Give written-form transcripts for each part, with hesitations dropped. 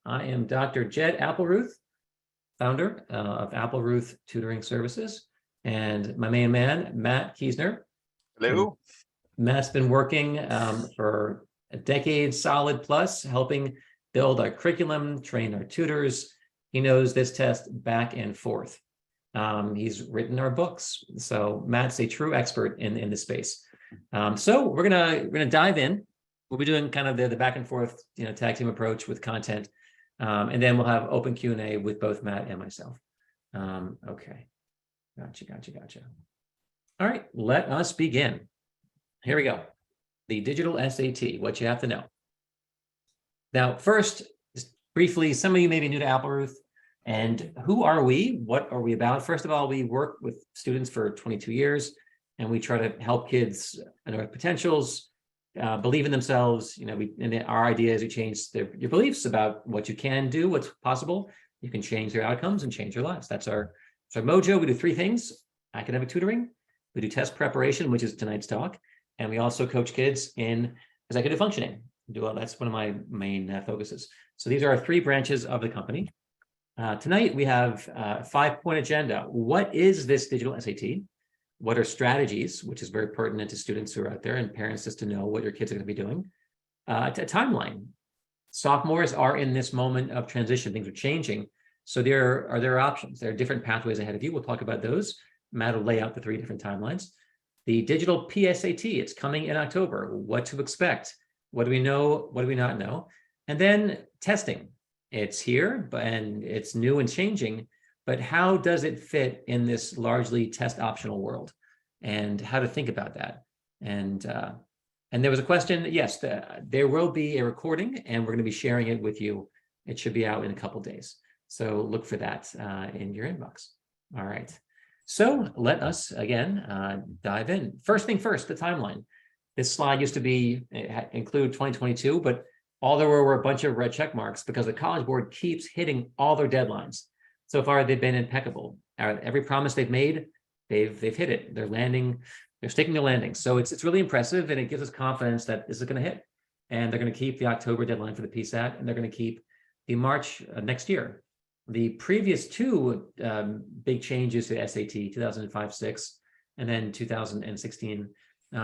I am Dr. Jed Applerouth, founder of Applerouth Tutoring Services, and my main man, Matt Kiesner. Hello. Matt's been working for a decade solid plus, helping build our curriculum, train our tutors. He knows this test back and forth. He's written our books. So Matt's a true expert in this space. So we're gonna dive in. We'll be doing kind of the back and forth, tag team approach with content. And then we'll have open Q&A with both Matt and myself. Okay. Gotcha. All right, let us begin. Here we go. The digital SAT, what you have to know. Now, first, just briefly, some of you may be new to Applerouth. And who are we? What are we about? First of all, we work with students for 22 years, and we try to help kids unearth potentials, believe in themselves. Our idea is to change your beliefs about what you can do, what's possible. You can change their outcomes and change your lives. That's our mojo. We do three things: academic tutoring, we do test preparation, which is tonight's talk, and we also coach kids in executive functioning. That's one of my main focuses. So these are our three branches of the company. Tonight we have a 5-point agenda. What is this digital SAT? What are strategies, which is very pertinent to students who are out there and parents, just to know what your kids are going to be doing. A timeline. Sophomores are in this moment of transition. Things are changing. So there are options. There are different pathways ahead of you. We'll talk about those. Matt will lay out the 3 different timelines. The digital PSAT, it's coming in October. What to expect? What do we know? What do we not know? And then testing. It's here, and it's new and changing. But how does it fit in this largely test optional world, and how to think about that? And there was a question. Yes, there will be a recording, and we're going to be sharing it with you. It should be out in a couple days. So look for that in your inbox. All right. So let us again dive in. First thing first, the timeline. This slide used to include 2022, but all there were a bunch of red check marks because the College Board keeps hitting all their deadlines. So far, they've been impeccable. Every promise they've made, they've hit it. They're sticking their landing. So it's really impressive, and it gives us confidence that this is going to hit. And they're going to keep the October deadline for the PSAT, and they're going to keep the March next year. The previous 2 big changes to SAT, 2005-06, and then 2016,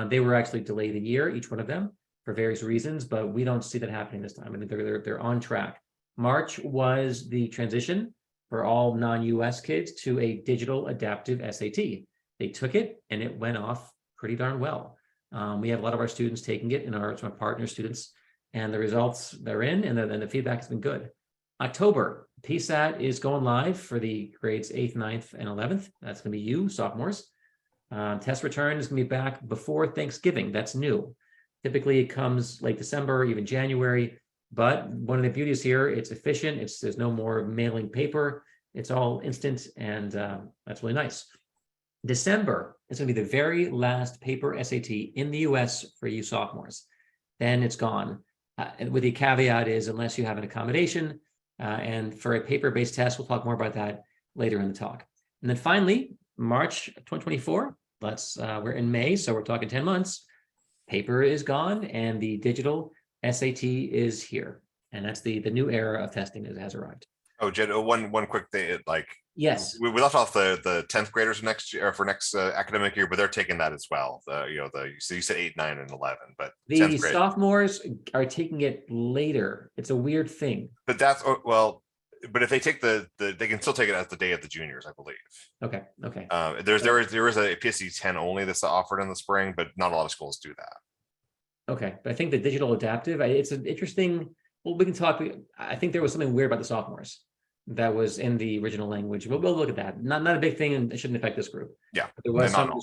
they were actually delayed a year, each one of them, for various reasons, but we don't see that happening this time. I mean, they're on track. March was the transition for all non-US kids to a digital adaptive SAT. They took it, and it went off pretty darn well. We have a lot of our students taking it, and our partner students, and the results they're in, and the feedback has been good. October, PSAT is going live for the grades 8th, 9th, and 11th. That's going to be you, sophomores. Test return is going to be back before Thanksgiving. That's new. Typically, it comes late December, even January. But one of the beauties here, it's efficient. There's no more mailing paper. It's all instant, and that's really nice. December is going to be the very last paper SAT in the US for you sophomores. Then it's gone. With the caveat is, unless you have an accommodation, and for a paper-based test, we'll talk more about that later in the talk. And then finally, March 2024, we're in May, so we're talking 10 months. Paper is gone, and the digital SAT is here. And that's the new era of testing that has arrived. Oh, Jed, one quick thing. Yes, we left off the 10th graders next year for next academic year, but they're taking that as well. So you said 8, 9, and 11, but the sophomores are taking it later. It's a weird thing. But but if they take they can still take it as the day of the juniors, I believe. Okay. There is a PSAT 10 only that's offered in the spring, but not a lot of schools do that. Okay, but I think the digital adaptive, it's an interesting. Well, we can talk. I think there was something weird about the sophomores that was in the original language. We'll look at that. Not a big thing, and it shouldn't affect this group. Yeah, but there was some.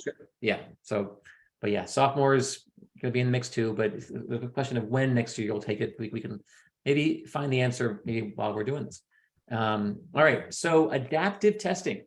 Yeah. So, but yeah, sophomores going to be in the mix too. But the question of when next year you'll take it, we can maybe find the answer maybe while we're doing this. All right. So adaptive testing,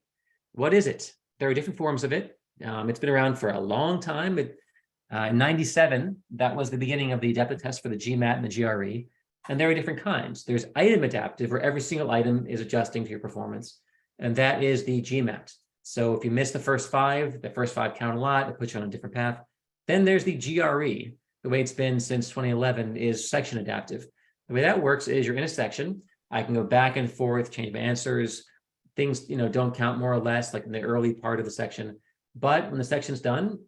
what is it? There are different forms of it. It's been around for a long time. In 97, that was the beginning of the adaptive test for the GMAT and the GRE. And there are different kinds. There's item adaptive, where every single item is adjusting to your performance. And that is the GMAT. So if you miss the first 5 count a lot. It puts you on a different path. Then there's the GRE. The way it's been since 2011 is section adaptive. The way that works is you're in a section. I can go back and forth, change my answers. Things, don't count more or less like in the early part of the section. But when the section's done,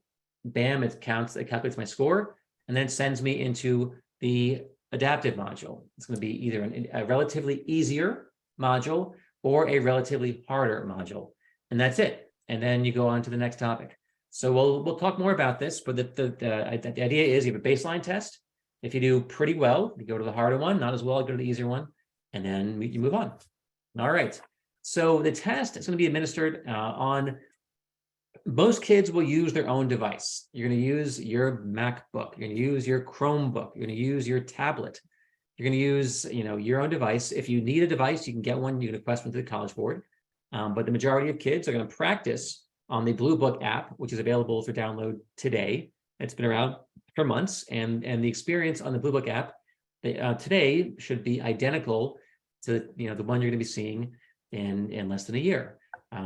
bam, it calculates my score, and then sends me into the adaptive module. It's going to be either a relatively easier module or a relatively harder module. And that's it. And then you go on to the next topic. So we'll talk more about this, but the idea is you have a baseline test. If you do pretty well, you go to the harder one, not as well, you go to the easier one, and then you move on. All right. So the test is going to be administered on, most kids will use their own device. You're going to use your MacBook. You're going to use your Chromebook. You're going to use your tablet. You're going to use, your own device. If you need a device, you can get one. You can request one to the College Board. But the majority of kids are going to practice on the Blue Book app, which is available for download today. It's been around for months, and the experience on the Blue Book app today should be identical to the one you're going to be seeing in less than a year.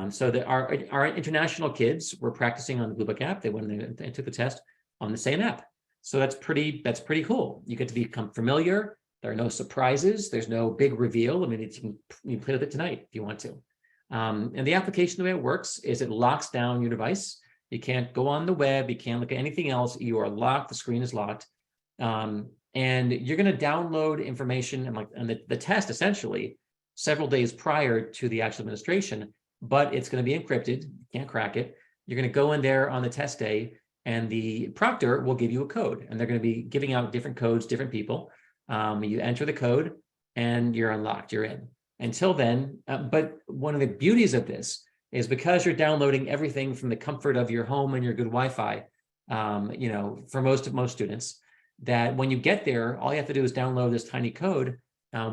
So that our international kids were practicing on the Blue Book app. They went and they took the test on the same app. So that's pretty cool. You get to become familiar. There are no surprises. There's no big reveal. I mean, you can play with it tonight if you want to. And the application, the way it works is it locks down your device. You can't go on the web. You can't look at anything else. You are locked. The screen is locked. And you're going to download information and the test essentially several days prior to the actual administration, but it's going to be encrypted. You can't crack it. You're going to go in there on the test day, and the proctor will give you a code, and they're going to be giving out different codes, different people. You enter the code and you're unlocked, you're in. Until then, but one of the beauties of this is because you're downloading everything from the comfort of your home and your good Wi-Fi, for most students, that when you get there, all you have to do is download this tiny code,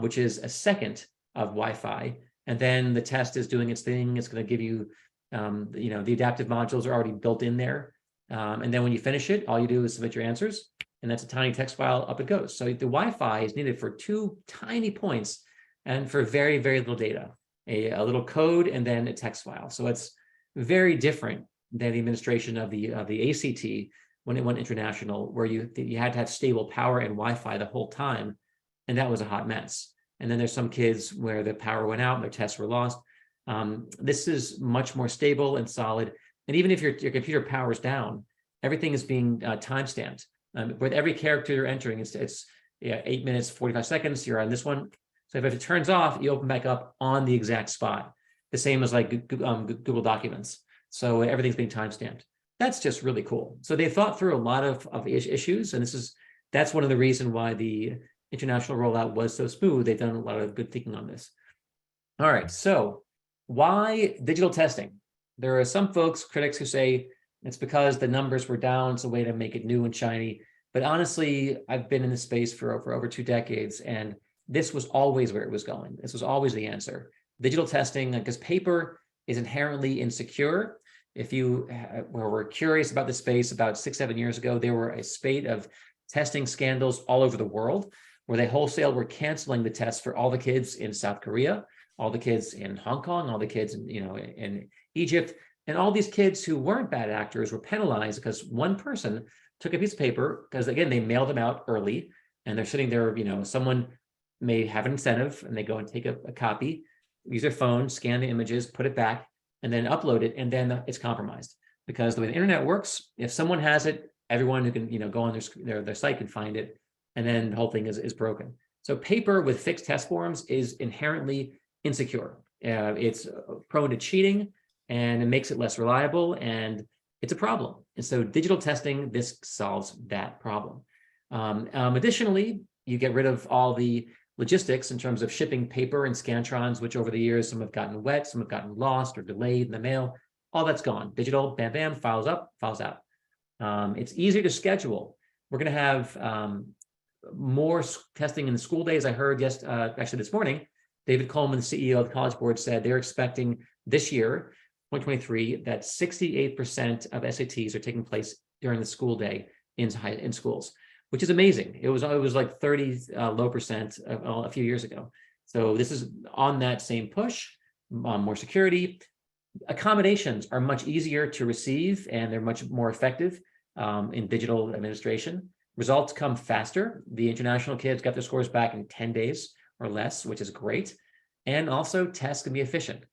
which is a second of Wi-Fi. And then the test is doing its thing. It's going to give you, the adaptive modules are already built in there. And then when you finish it, all you do is submit your answers, and that's a tiny text file, up it goes. So the Wi-Fi is needed for 2 tiny points and for very, very little data, a little code and then a text file. So it's very different than the administration of the ACT when it went international, where you had to have stable power and Wi-Fi the whole time. And that was a hot mess. And then there's some kids where the power went out and their tests were lost. This is much more stable and solid. And even if your computer powers down, everything is being timestamped. With every character you're entering, it's 8 minutes, 45 seconds, you're on this one. So if it turns off, you open back up on the exact spot. The same as like Google Documents. So everything's being timestamped. That's just really cool. So they thought through a lot of issues, and that's one of the reasons why the international rollout was so smooth. They've done a lot of good thinking on this. All right, so why digital testing? There are some critics who say it's because the numbers were down. It's a way to make it new and shiny. But honestly, I've been in this space for over 2 decades, and this was always where it was going. This was always the answer. Digital testing, because paper is inherently insecure. If you were curious about the space about 6-7 years ago, there were a spate of testing scandals all over the world, where they wholesale were canceling the tests for all the kids in South Korea, all the kids in Hong Kong, all the kids in Egypt, and all these kids who weren't bad actors were penalized because one person took a piece of paper, because again, they mailed them out early, and they're sitting there, someone may have an incentive, and they go and take a copy, use their phone, scan the images, put it back, and then upload it, and then it's compromised. Because the way the internet works, if someone has it, everyone who can go on their site can find it, and then the whole thing is broken. So paper with fixed test forms is inherently insecure. It's prone to cheating, and it makes it less reliable, and it's a problem. And so digital testing, this solves that problem. Additionally, you get rid of all the logistics in terms of shipping paper and Scantrons, which over the years, some have gotten wet, some have gotten lost or delayed in the mail. All that's gone. Digital, bam, bam, files up, files out. It's easier to schedule. We're going to have more testing in the school days. I heard actually this morning, David Coleman, the CEO of the College Board, said they're expecting this year, 2023, that 68% of SATs are taking place during the school day in schools, which is amazing. It was like 30 low percent a few years ago. So this is on that same push, more security. Accommodations are much easier to receive, and they're much more effective in digital administration. Results come faster. The international kids got their scores back in 10 days or less, which is great. And also tests can be efficient.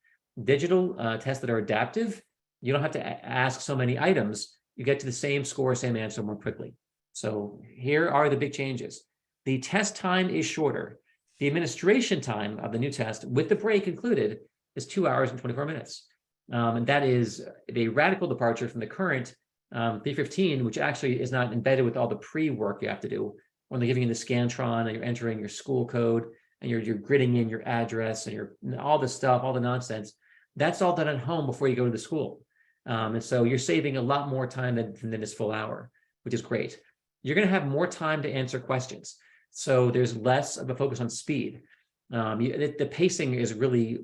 Digital tests that are adaptive, you don't have to ask so many items. You get to the same score, same answer more quickly. So here are the big changes. The test time is shorter. The administration time of the new test, with the break included, is 2 hours and 24 minutes. And that is a radical departure from the current 315, which actually is not embedded with all the pre-work you have to do when they're giving you the Scantron and you're entering your school code and you're gridding in your address and all the stuff, all the nonsense. That's all done at home before you go to the school. And so you're saving a lot more time than this full hour, which is great. You're going to have more time to answer questions. So there's less of a focus on speed. The pacing is really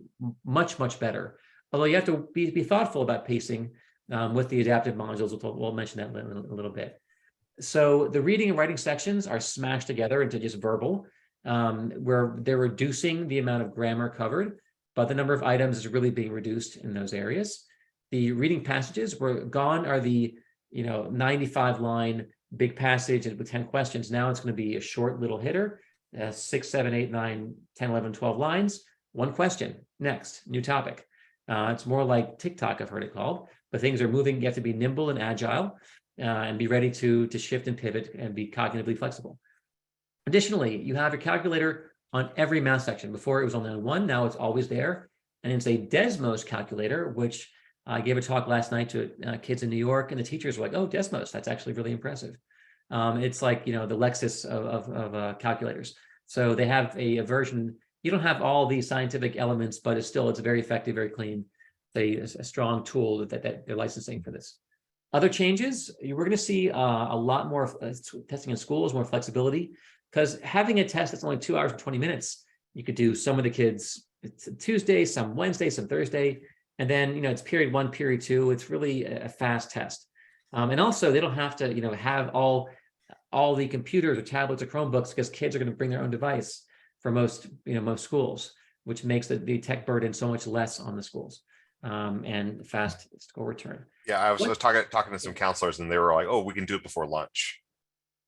much, much better. Although you have to be thoughtful about pacing with the adaptive modules. We'll mention that in a little bit. So the reading and writing sections are smashed together into just verbal, where they're reducing the amount of grammar covered, but the number of items is really being reduced in those areas. The reading passages were gone are the 95 line big passage with 10 questions. Now it's going to be a short little hitter, 6, 7, 8, 9, 10, 11, 12 lines, one question. Next, new topic. It's more like TikTok, I've heard it called, but things are moving. You have to be nimble and agile and be ready to shift and pivot and be cognitively flexible. Additionally, you have a calculator on every math section. Before it was only on one, now it's always there. And it's a Desmos calculator, which I gave a talk last night to kids in New York, and the teachers were like, "Oh, Desmos, that's actually really impressive." It's like, the Lexus of calculators. So they have a version. You don't have all these scientific elements, but it's very effective, very clean. It's a strong tool that they're licensing for this. Other changes, we're going to see a lot more testing in schools, more flexibility, because having a test that's only 2 hours and 20 minutes, you could do some of the kids, it's Tuesday, some Wednesday, some Thursday. And then, it's period 1, period 2. It's really a fast test. And also they don't have to, have all the computers or tablets or Chromebooks, because kids are going to bring their own device for most schools, which makes the tech burden so much less on the schools and fast score return. Yeah, I was talking to some counselors, and they were like, "Oh, we can do it before lunch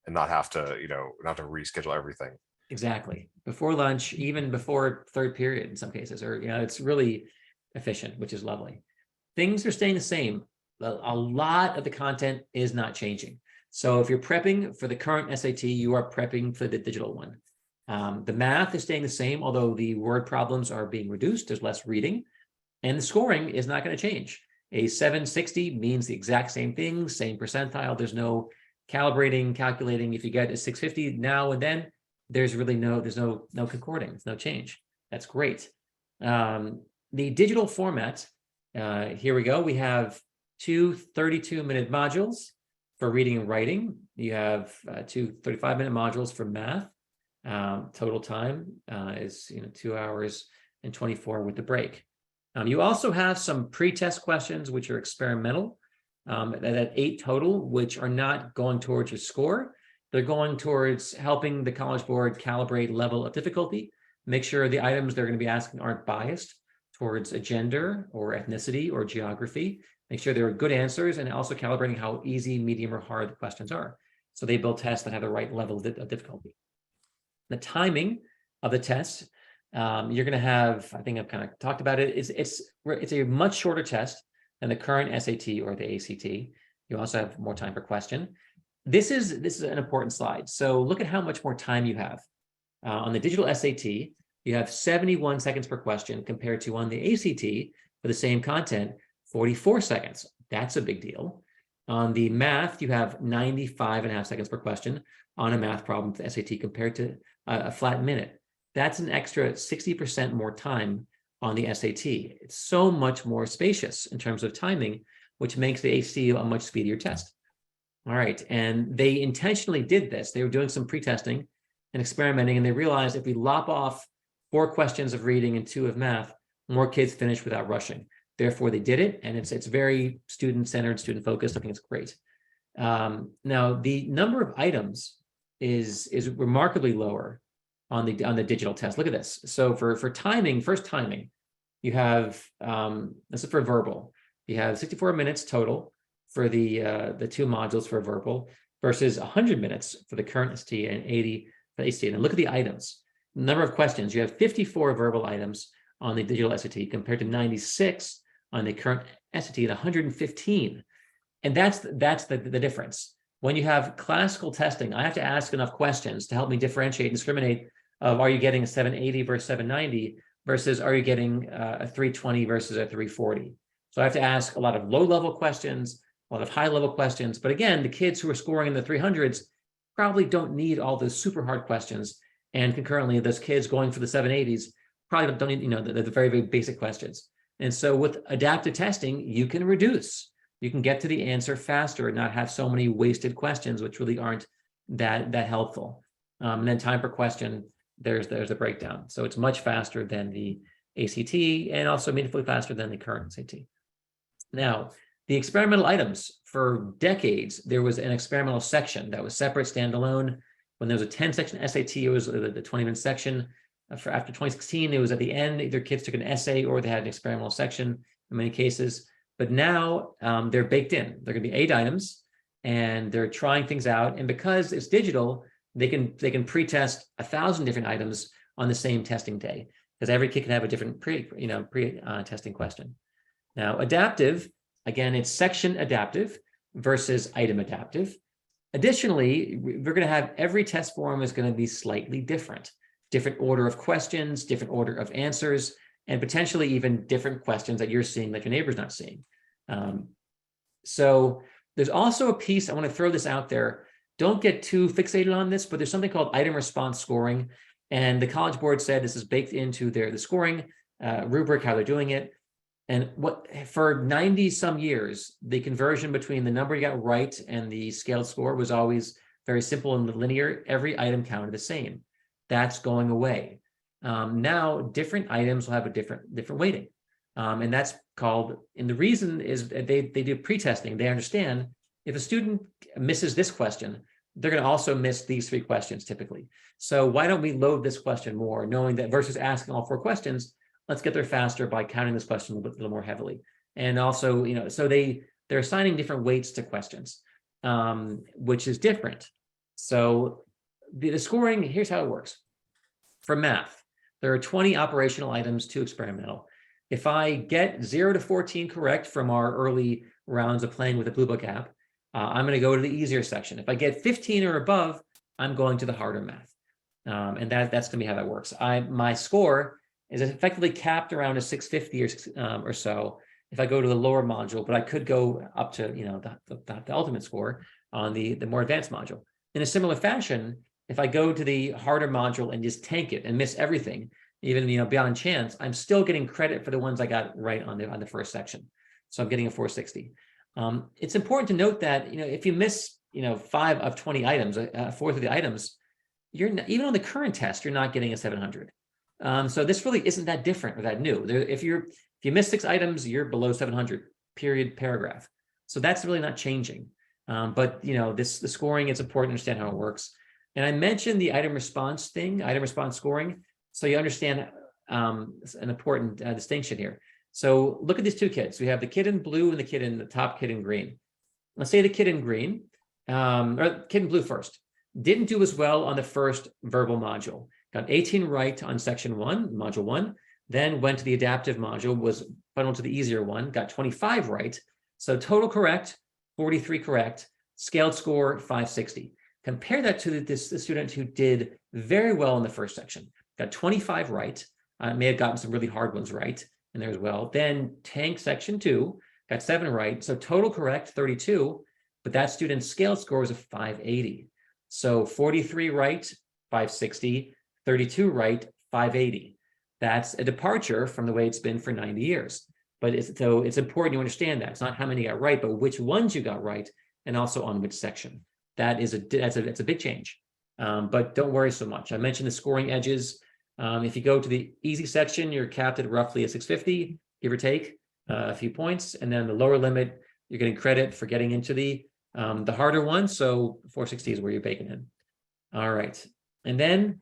and not have to, not to reschedule everything." Exactly. Before lunch, even before third period in some cases, or, it's really efficient, which is lovely. Things are staying the same. A lot of the content is not changing. So if you're prepping for the current SAT, you are prepping for the digital one. The math is staying the same, although the word problems are being reduced. There's less reading, and the scoring is not going to change. A 760 means the exact same thing, same percentile. There's no calibrating, calculating. If you get a 650 now and then, there's really no concording. There's no change. That's great. The digital format, here we go. We have two 32-minute modules for reading and writing. You have two 35-minute modules for math. Total time is 2 hours and 24 with the break. You also have some pre-test questions, which are experimental, at 8 total, which are not going towards your score. They're going towards helping the College Board calibrate level of difficulty, make sure the items they're going to be asking aren't biased towards a gender or ethnicity or geography, make sure there are good answers, and also calibrating how easy, medium, or hard the questions are. So they build tests that have the right level of difficulty. The timing of the test, you're going to have, I think I've kind of talked about it, it's a much shorter test than the current SAT or the ACT. You also have more time per question. This is an important slide. So look at how much more time you have. On the digital SAT, you have 71 seconds per question compared to on the ACT for the same content, 44 seconds. That's a big deal. On the math, you have 95.5 seconds per question on a math problem for the SAT compared to a flat minute. That's an extra 60% more time on the SAT. It's so much more spacious in terms of timing, which makes the ACT a much speedier test. All right, and they intentionally did this. They were doing some pre-testing and experimenting, and they realized if we lop off 4 questions of reading and 2 of math, more kids finish without rushing. Therefore, they did it, and it's very student-centered, student-focused. I think it's great. Now, the number of items is remarkably lower on the digital test. Look at this. So for timing, first timing, you have this is for verbal. You have 64 minutes total for the 2 modules for verbal. versus 100 minutes for the current SAT and 80 for the ACT. And look at the items, number of questions. You have 54 verbal items on the digital SAT compared to 96 on the current SAT and 115. And that's the difference. When you have classical testing, I have to ask enough questions to help me differentiate and discriminate of are you getting a 780 versus 790 versus are you getting a 320 versus a 340. So I have to ask a lot of low-level questions, a lot of high-level questions. But again, the kids who are scoring in the 300s probably don't need all those super hard questions. And concurrently, those kids going for the 780s probably don't need, the very, very basic questions. And so with adaptive testing, you can reduce. You can get to the answer faster and not have so many wasted questions, which really aren't that helpful. And then time per question, there's a breakdown. So it's much faster than the ACT and also meaningfully faster than the current SAT. Now, the experimental items, for decades, there was an experimental section that was separate, standalone. When there was a 10-section SAT, it was the 20-minute section. After 2016, it was at the end, either kids took an essay or they had an experimental section in many cases. But now they're baked in. They're going to be 8 items, and they're trying things out. And because it's digital, they can pre-test 1,000 different items on the same testing day, because every kid can have a different pre-testing question. Now, adaptive, again, it's section adaptive versus item adaptive. Additionally, we're going to have every test form is going to be slightly different order of questions, different order of answers, and potentially even different questions that you're seeing that your neighbor's not seeing. So there's also a piece, I want to throw this out there. Don't get too fixated on this, but there's something called item response scoring. And the College Board said this is baked into the scoring rubric, how they're doing it. And for 90 some years, the conversion between the number you got right and the scaled score was always very simple and linear. Every item counted the same. That's going away. Now, different items will have a different weighting. And that's called, and the reason is they do pre-testing. They understand if a student misses this question, they're going to also miss these 3 questions typically. So why don't we load this question more, knowing that versus asking all 4 questions, let's get there faster by counting this question a little more heavily. And also, so they're assigning different weights to questions, which is different. So the scoring, here's how it works. For math, there are 20 operational items, 2 experimental. If I get 0 to 14 correct from our early rounds of playing with the Blue Book app, I'm going to go to the easier section. If I get 15 or above, I'm going to the harder math. And that's going to be how that works. My score is effectively capped around a 650 or so if I go to the lower module, but I could go up to the ultimate score on the more advanced module. In a similar fashion, if I go to the harder module and just tank it and miss everything, even beyond chance, I'm still getting credit for the ones I got right on the first section. So I'm getting a 460. It's important to note that if you miss 5 of 20 items, a fourth of the items, you're not, even on the current test, you're not getting a 700. So this really isn't that different or that new. If you miss 6 items, you're below 700. Period. Paragraph. So that's really not changing. But the scoring, it's important to understand how it works. And I mentioned the item response scoring, so you understand an important distinction here. So look at these 2 kids. We have the kid in blue and the top kid in green. Let's say the kid in green, or kid in blue first, didn't do as well on the first verbal module. Got 18 right on section 1, module 1, then went to the adaptive module, was funneled to the easier one, got 25 right. So total correct, 43 correct, scaled score 560. Compare that to the student who did very well in the first section, got 25 right, may have gotten some really hard ones right in there as well. Then tanked section 2, got 7 right. So total correct, 32, but that student's scaled score was a 580. So 43 right, 560, 32 right, 580. That's a departure from the way it's been for 90 years. But it's important you understand that. It's not how many got right, but which ones you got right, and also on which section. That's a big change. But don't worry so much. I mentioned the scoring edges. If you go to the easy section, you're capped at roughly a 650, give or take a few points. And then the lower limit, you're getting credit for getting into the harder one. So 460 is where you're baking in. All right. And then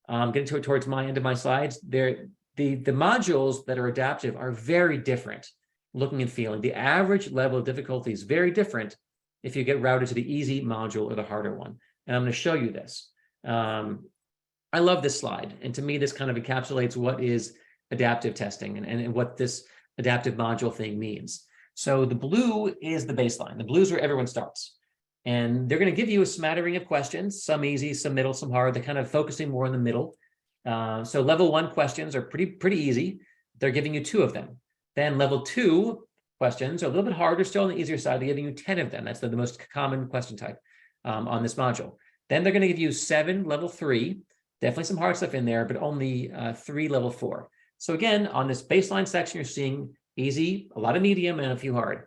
getting towards my end of my slides, the modules that are adaptive are very different looking and feeling. The average level of difficulty is very different if you get routed to the easy module or the harder one. And I'm going to show you this. I love this slide. And to me, this kind of encapsulates what is adaptive testing and what this adaptive module thing means. So the blue is the baseline. The blue is where everyone starts. And they're going to give you a smattering of questions, some easy, some middle, some hard. They're kind of focusing more in the middle. So level 1 questions are pretty easy. They're giving you 2 of them. Then level 2 questions are a little bit harder, still on the easier side. They're giving you 10 of them. That's the most common question type on this module. Then they're going to give you 7 level 3. Definitely some hard stuff in there, but only 3 level 4. So again, on this baseline section, you're seeing easy, a lot of medium, and a few hard.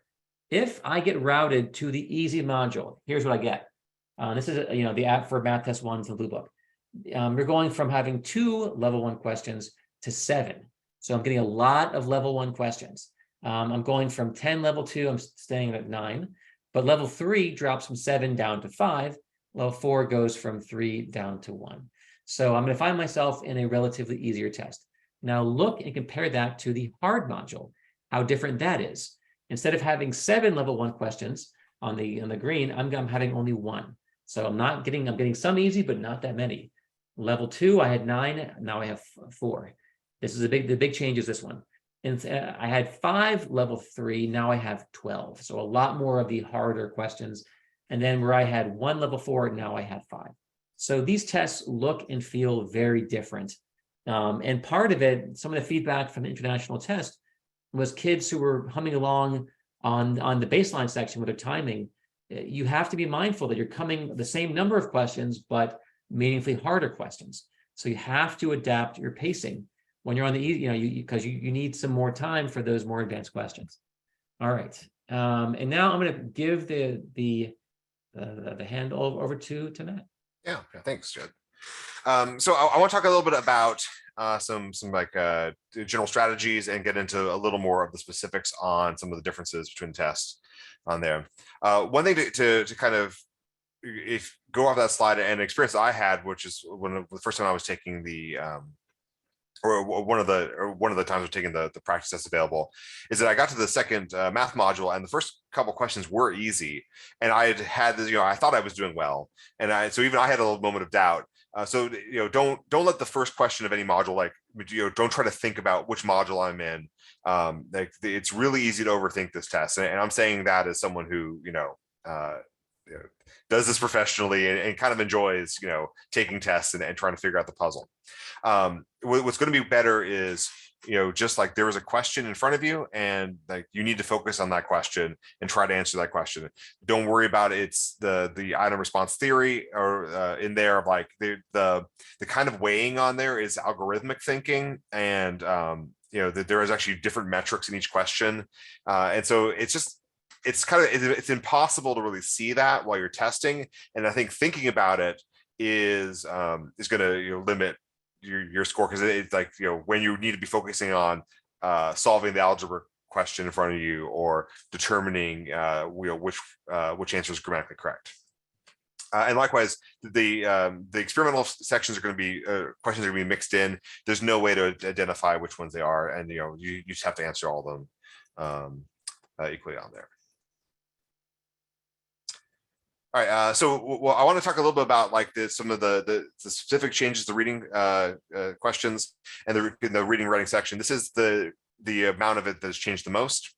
If I get routed to the easy module, here's what I get. This is the app for Math Test 1 from the Blue Book. You're going from having 2 level 1 questions to 7. So I'm getting a lot of level 1 questions. I'm going from 10 level 2, I'm staying at 9, but level 3 drops from 7 down to 5. Level 4 goes from 3 down to 1. So I'm going to find myself in a relatively easier test. Now look and compare that to the hard module, how different that is. Instead of having 7 level 1 questions on the green, I'm having only 1. So I'm getting some easy, but not that many. Level 2, I had 9, now I have 4. This is the big change is this one. And I had 5 level 3, now I have 12. So a lot more of the harder questions. And then where I had 1 level 4, now I have 5. So these tests look and feel very different. And part of it, some of the feedback from the international test was kids who were humming along on the baseline section with their timing. You have to be mindful that you're coming the same number of questions, but meaningfully harder questions. So you have to adapt your pacing when you're on the easy, because you need some more time for those more advanced questions. All right. And now I'm going to give the hand over to Matt. Yeah, thanks, Jed. So I want to talk a little bit about some like general strategies and get into a little more of the specifics on some of the differences between tests on there. One thing to kind of go off that slide and experience that I had, which is the first time I was taking the or one of the times we're taking the practice test available, is that I got to the second math module and the first couple questions were easy, and I had this, I thought I was doing well, and so even I had a little moment of doubt. So don't let the first question of any module, don't try to think about which module I'm in. It's really easy to overthink this test, and I'm saying that as someone who does this professionally and kind of enjoys taking tests and trying to figure out the puzzle. What's going to be better is just like there is a question in front of you and you need to focus on that question and try to answer that question. Don't worry about it's the item response theory or in there of the kind of weighing on there is algorithmic thinking, and that there is actually different metrics in each question, and so it's impossible to really see that while you're testing. And I think thinking about it is going to limit your score, because it's when you need to be focusing on solving the algebra question in front of you or determining which answer is grammatically correct. And likewise, the experimental sections are going to be questions are going to be mixed in. There's no way to identify which ones they are, and you just have to answer all of them equally on there. All right, so I want to talk a little bit about some of the specific changes to reading questions and the reading writing section. This is the amount of it that's changed the most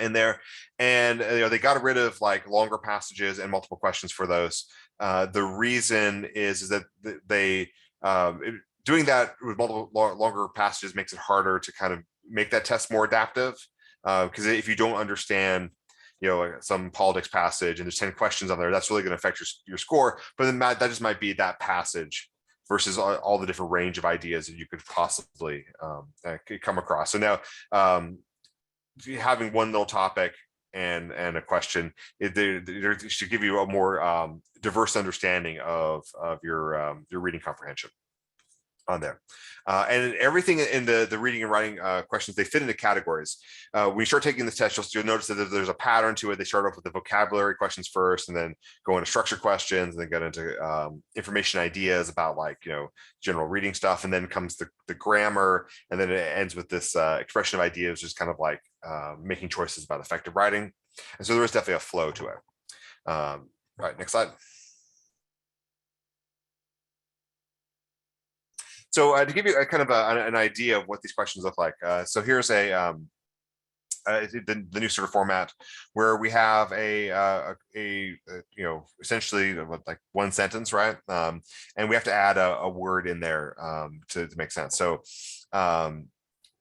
in there, and they got rid of longer passages and multiple questions for those. The reason is that they doing that with multiple longer passages makes it harder to kind of make that test more adaptive, because if you don't understand some politics passage and there's 10 questions on there, that's really going to affect your score. But then that just might be that passage versus all the different range of ideas that you could possibly come across. So now having one little topic and a question, it should give you a more diverse understanding of your reading comprehension on there. And everything in the reading and writing questions, they fit into categories. When you start taking this test, you'll notice that there's a pattern to it. They start off with the vocabulary questions first, and then go into structured questions, and then get into information ideas about general reading stuff, and then comes the grammar, and then it ends with this expression of ideas, just kind of making choices about effective writing. And so there is definitely a flow to it. All right, next slide. So to give you a kind of an idea of what these questions look like, so here's the new sort of format where we have essentially like one sentence, right? And we have to add a word in there to make sense. So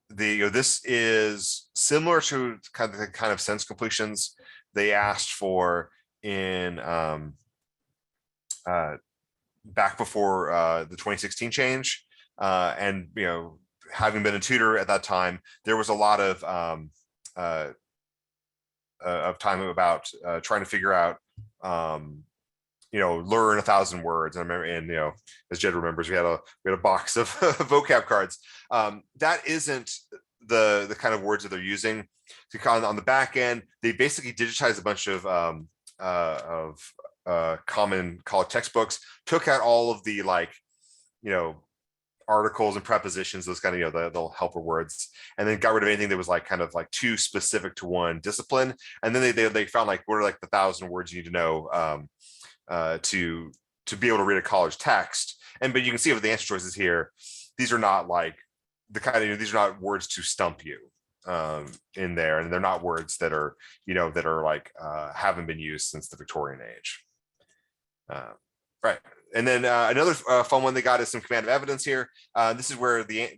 this is similar to the kind of sentence completions they asked for in back before the 2016 change. And having been a tutor at that time, there was a lot of time about trying to figure out learn 1,000 words. And I remember, and as Jed remembers, we had a box of vocab cards. That isn't the kind of words that they're using. On the back end, they basically digitized a bunch of common college textbooks, took out all of the articles and prepositions, those kind of the helper words, and then got rid of anything that was kind of too specific to one discipline. And then they found what are the 1,000 words you need to know to be able to read a college text. But you can see with the answer choices here, these are not these are not words to stump you in there, and they're not words that are haven't been used since the Victorian age. Right. And then another fun one they got is some command of evidence here. This is where the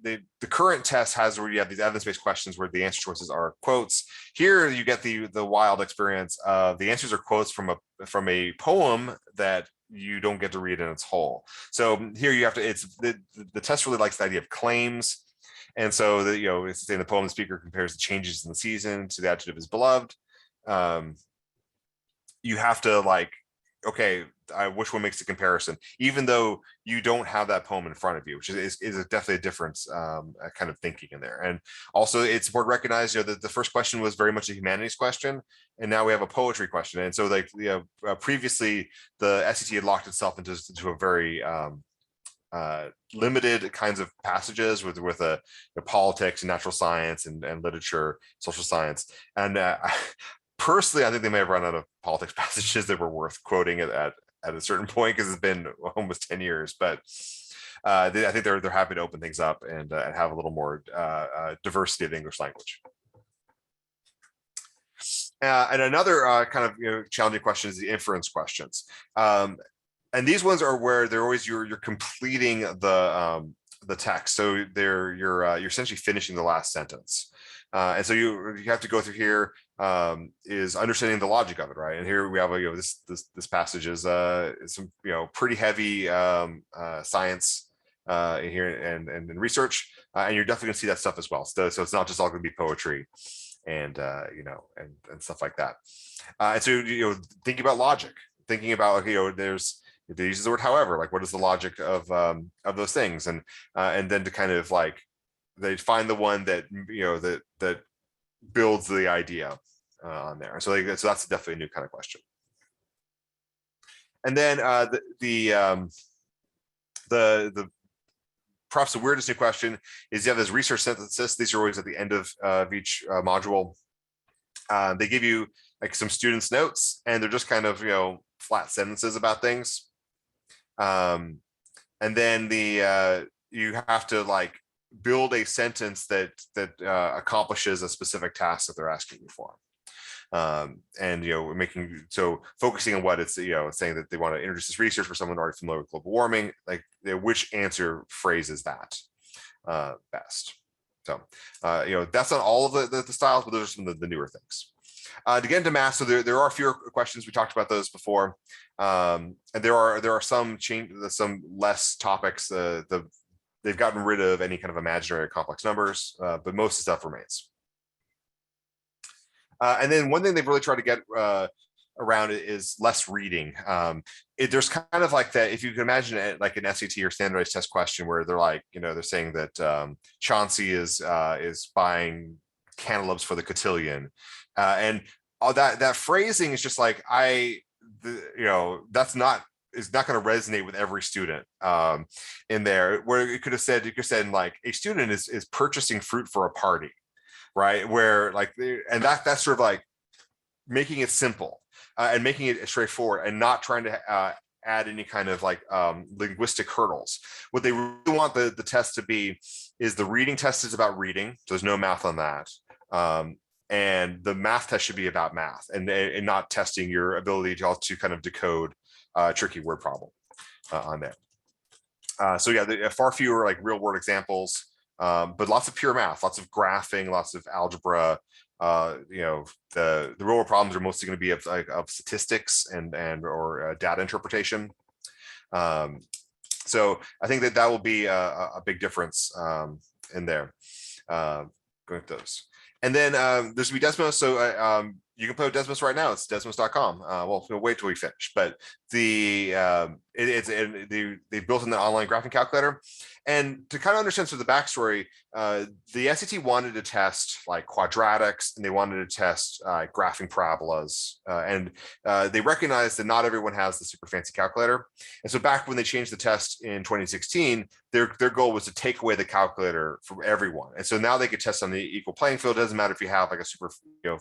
current test has where you have these evidence-based questions where the answer choices are quotes. Here you get the wild experience of the answers are quotes from a poem that you don't get to read in its whole. So here you have to, the test really likes the idea of claims. And so it's saying the poem, the speaker compares the changes in the season to the adjective is beloved. You have to okay, which one makes the comparison, even though you don't have that poem in front of you, which is definitely a difference kind of thinking in there. And also it's important to recognize that the first question was very much a humanities question, and now we have a poetry question. And so previously the SAT had locked itself into a very limited kinds of passages with politics and natural science and literature, social science. And personally, I think they may have run out of politics passages that were worth quoting at a certain point, because it's been almost 10 years. But I think they're happy to open things up and have a little more diversity of English language. And another kind of challenging question is the inference questions. And these ones are where they're always you're completing the text. So you're essentially finishing the last sentence. And so you have to go through here is understanding the logic of it, right? And here we have this passage is some pretty heavy science here and research, and you're definitely gonna see that stuff as well. So it's not just all gonna be poetry and and stuff like that. And so thinking about logic, thinking about there's they use the word however, what is the logic of those things, and then to kind of they find the one that that builds the idea on there. So so that's definitely a new kind of question. And then the perhaps the weirdest new question is you have this research synthesis. These are always at the end of each module. They give you some students' notes, and they're just kind of flat sentences about things. And then you have to build a sentence that accomplishes a specific task that they're asking you for. And focusing on what it's saying that they want to introduce this research for someone already familiar with global warming, which answer phrases that best. So that's not all of the styles, but those are some of the newer things. To get into math, so there are fewer questions. We talked about those before, and there are some less topics. They've gotten rid of any kind of imaginary or complex numbers, but most of the stuff remains. And then one thing they've really tried to get around it is less reading. There's kind of that, if you can imagine it like an SAT or standardized test question where they're they're saying that Chauncey is buying cantaloupes for the cotillion, and all that phrasing is just that's not going to resonate with every student in there. Where you could have said a student is purchasing fruit for a party, right? Where and that's sort of making it simple. and making it straightforward and not trying to add any kind of like linguistic hurdles. What they really want the test to be is the reading test is about reading. So there's no math on that. And the math test should be about math and not testing your ability to kind of decode a tricky word problem on there. So yeah, far fewer like real world examples, but lots of pure math, lots of graphing, lots of algebra. The real world problems are mostly going to be of statistics and or data interpretation. So I think that will be a big difference in there. Going with those. And then there's going to be Desmos. So you can play with Desmos right now. It's desmos.com. Well, we'll wait till we finish. But they built in the online graphing calculator. And to kind of understand the backstory, the SAT wanted to test like quadratics, and they wanted to test graphing parabolas. And they recognized that not everyone has the super fancy calculator. And so back when they changed the test in 2016, their goal was to take away the calculator from everyone. And so now they could test on the equal playing field. It doesn't matter if you have like a super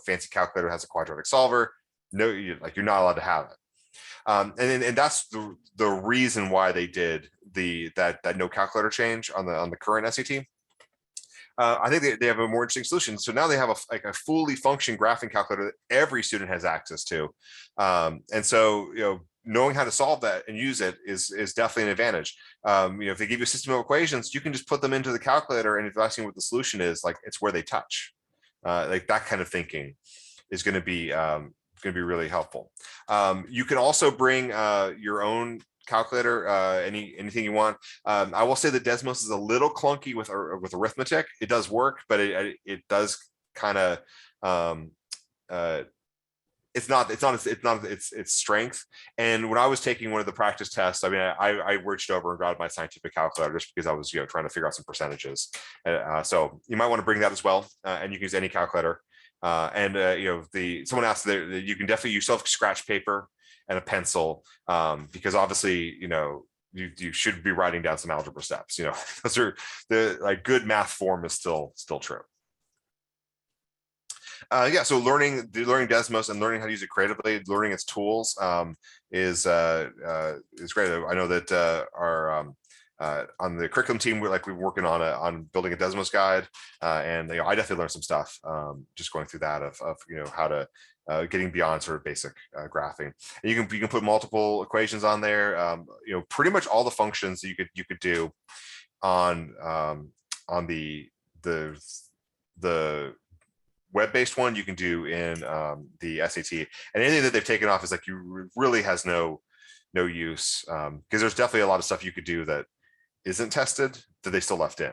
fancy calculator that has a quadratic solver. No, you're not allowed to have it. And that's the reason why they did that no calculator change on the current SAT. I think they have a more interesting solution. So now they have a fully functioning graphing calculator that every student has access to. And so, knowing how to solve that and use it is definitely an advantage. If they give you a system of equations, you can just put them into the calculator, and if you're asking what the solution is, like it's where they touch. Like that kind of thinking is going to be really helpful. You can also bring your own calculator, anything you want. I will say that Desmos is a little clunky with arithmetic. It does work, but it does kind of it's not its strength. And when I was taking one of the practice tests, I mean, I reached over and grabbed my scientific calculator just because I was trying to figure out some percentages. So you might want to bring that as well, and you can use any calculator. Someone asked that you can definitely use scratch paper and a pencil, because obviously you should be writing down some algebra steps. Those are the good math form is still true. So learning Desmos and learning how to use it creatively, learning its tools is great. I know that our on the curriculum team, we're working on building a Desmos guide, and I definitely learned some stuff just going through that of how to getting beyond sort of basic graphing. And you can put multiple equations on there. Pretty much all the functions that you could do on the web-based one you can do in the SAT, and anything that they've taken off is really has no use, because there's definitely a lot of stuff you could do that isn't tested that they still left in.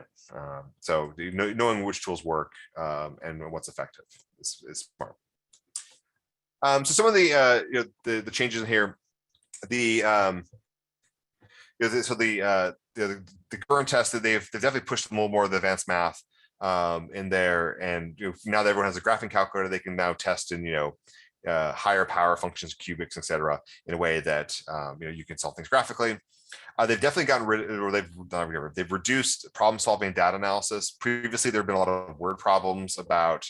So knowing which tools work and what's effective is smart. So some of the changes in here, the current test that they've definitely pushed a little more of the advanced math in there, and now that everyone has a graphing calculator, they can now test in higher power functions, cubics, etc., in a way that you can solve things graphically. They've definitely gotten rid of, or they've reduced problem solving and data analysis. Previously, there have been a lot of word problems about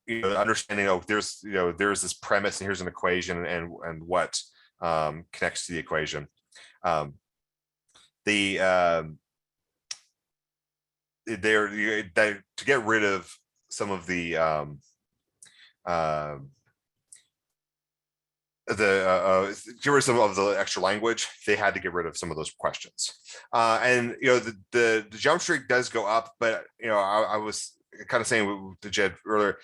understanding, there's this premise and here's an equation and what connects to the equation. To get rid of some of the some of the extra language, they had to get rid of some of those questions. And the geometry does go up, but I was kind of saying to Jed earlier,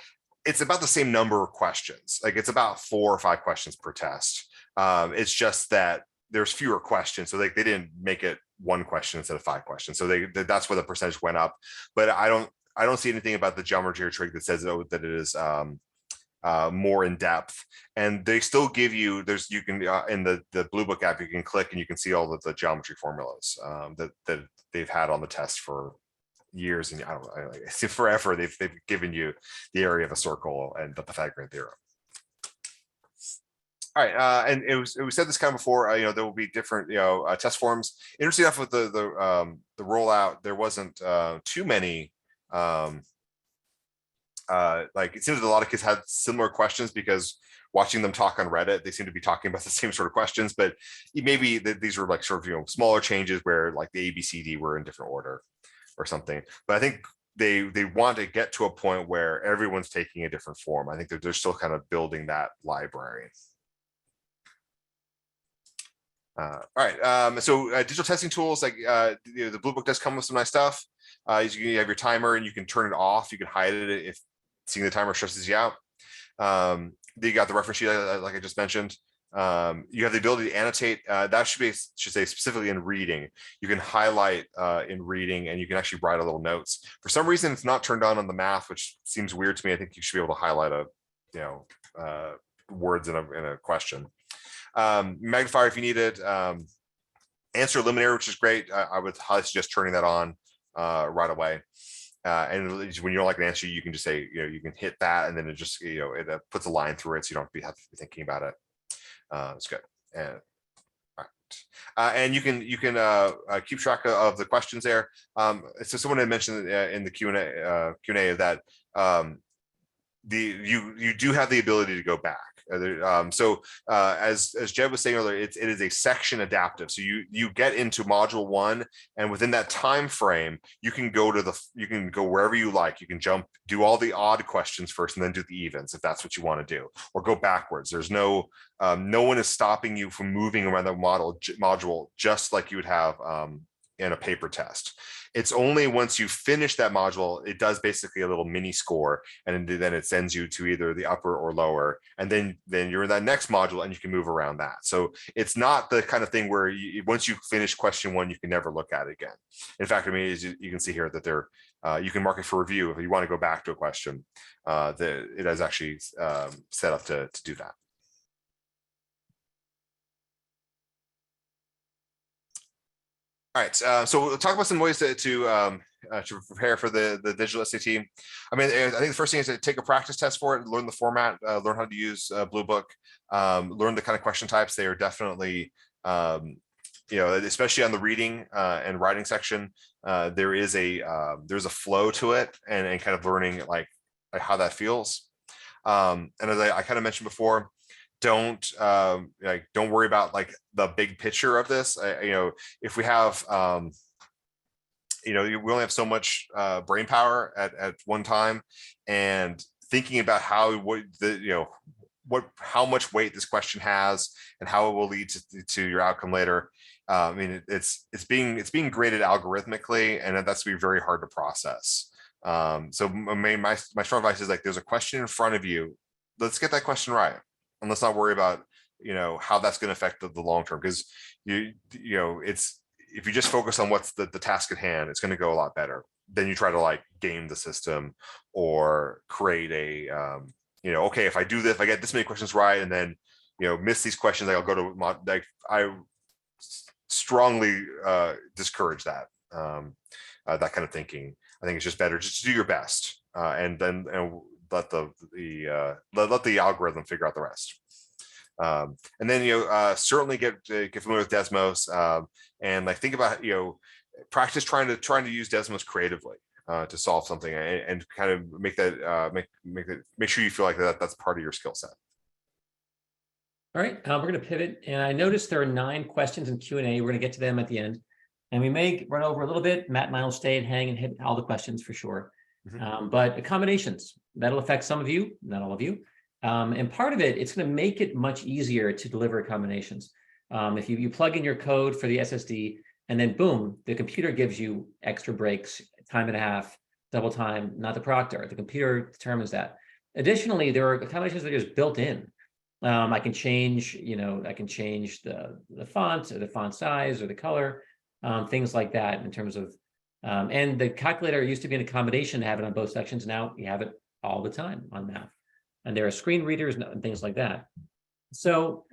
it's about the same number of questions. It's about 4 or 5 questions per test. It's just that there's fewer questions, so they didn't make it 1 question instead of 5 questions. So that's where the percentage went up. But I don't see anything about the geometry trig that says that it is more in depth. And they still give you in the Blue Book app, you can click and you can see all of the geometry formulas that they've had on the test for years, and I don't know, forever. They've given you the area of a circle and the Pythagorean theorem. All right, and we said this kind of before. There will be different test forms. Interesting enough, with the rollout, there wasn't too many like it seems that a lot of kids had similar questions because watching them talk on Reddit, they seem to be talking about the same sort of questions, but maybe these were like sort of, smaller changes where like the A, B, C, D were in different order or something. But I think they want to get to a point where everyone's taking a different form. I think they're still kind of building that library. All right. So digital testing tools, like the Blue Book does come with some nice stuff. You have your timer and you can turn it off. You can hide it if seeing the timer stresses you out. You got the reference sheet, like I just mentioned. You have the ability to annotate. That should say specifically in reading. You can highlight in reading, and you can actually write a little notes. For some reason, it's not turned on the math, which seems weird to me. I think you should be able to highlight words in a question. Magnifier if you need it. Answer eliminator, which is great. I would highly suggest turning that on right away. And when you don't like an answer, you can just say, you can hit that, and then it just, it puts a line through it, so you don't have to be thinking about it. It's good. And all right. And you can keep track of the questions there. So someone had mentioned in the Q&A that you do have the ability to go back. As Jed was saying earlier, it is a section adaptive. So you get into module 1, and within that time frame, you can go wherever you like. You can do all the odd questions first, and then do the evens if that's what you want to do, or go backwards. There's no one is stopping you from moving around the module, just like you would have in a paper test. It's only once you finish that module, it does basically a little mini score, and then it sends you to either the upper or lower, and then you're in that next module and you can move around that. So it's not the kind of thing where once you finish question 1, you can never look at it again. In fact, I mean, as you can see here that you can mark it for review if you want to go back to a question. It is actually set up to do that. All right, so we'll talk about some ways to prepare for the digital SAT. I mean, I think the first thing is to take a practice test for it, learn the format, learn how to use Blue Book, learn the kind of question types. They are definitely, especially on the reading and writing section, there's a flow to it, and kind of learning like how that feels. And as I kind of mentioned before, don't worry about like the big picture of this. If we have we only have so much brain power at one time, and thinking about how much weight this question has and how it will lead to your outcome later. I mean, it's being graded algorithmically, and that's be very hard to process. So my strong advice is, like, there's a question in front of you. Let's get that question right. And let's not worry about, how that's going to affect the long term, because if you just focus on what's the task at hand, it's going to go a lot better. Then you try to like game the system or create a, okay, if I do this, if I get this many questions right, and then, miss these questions, I'll go to I strongly discourage that, that kind of thinking. I think it's just better just to do your best, and let the algorithm figure out the rest. And then certainly get familiar with Desmos, and like think about practice trying to use Desmos creatively to solve something, and kind of make that make sure you feel like that's part of your skill set. All right, we're going to pivot, and I noticed there are 9 questions in Q&A. We're going to get to them at the end, and we may run over a little bit. Matt and I will stay and hang and hit all the questions for sure. Mm-hmm. But accommodations, that'll affect some of you, not all of you. And part of it's going to make it much easier to deliver accommodations. If you plug in your code for the SSD, and then boom, the computer gives you extra breaks, time and a half, double time, not the proctor. The computer determines that. Additionally, there are accommodations that are just built in. I can change, the font or the font size or the color, things like that in terms of. And the calculator used to be an accommodation to have it on both sections. Now you have it all the time on math, and there are screen readers and things like that. So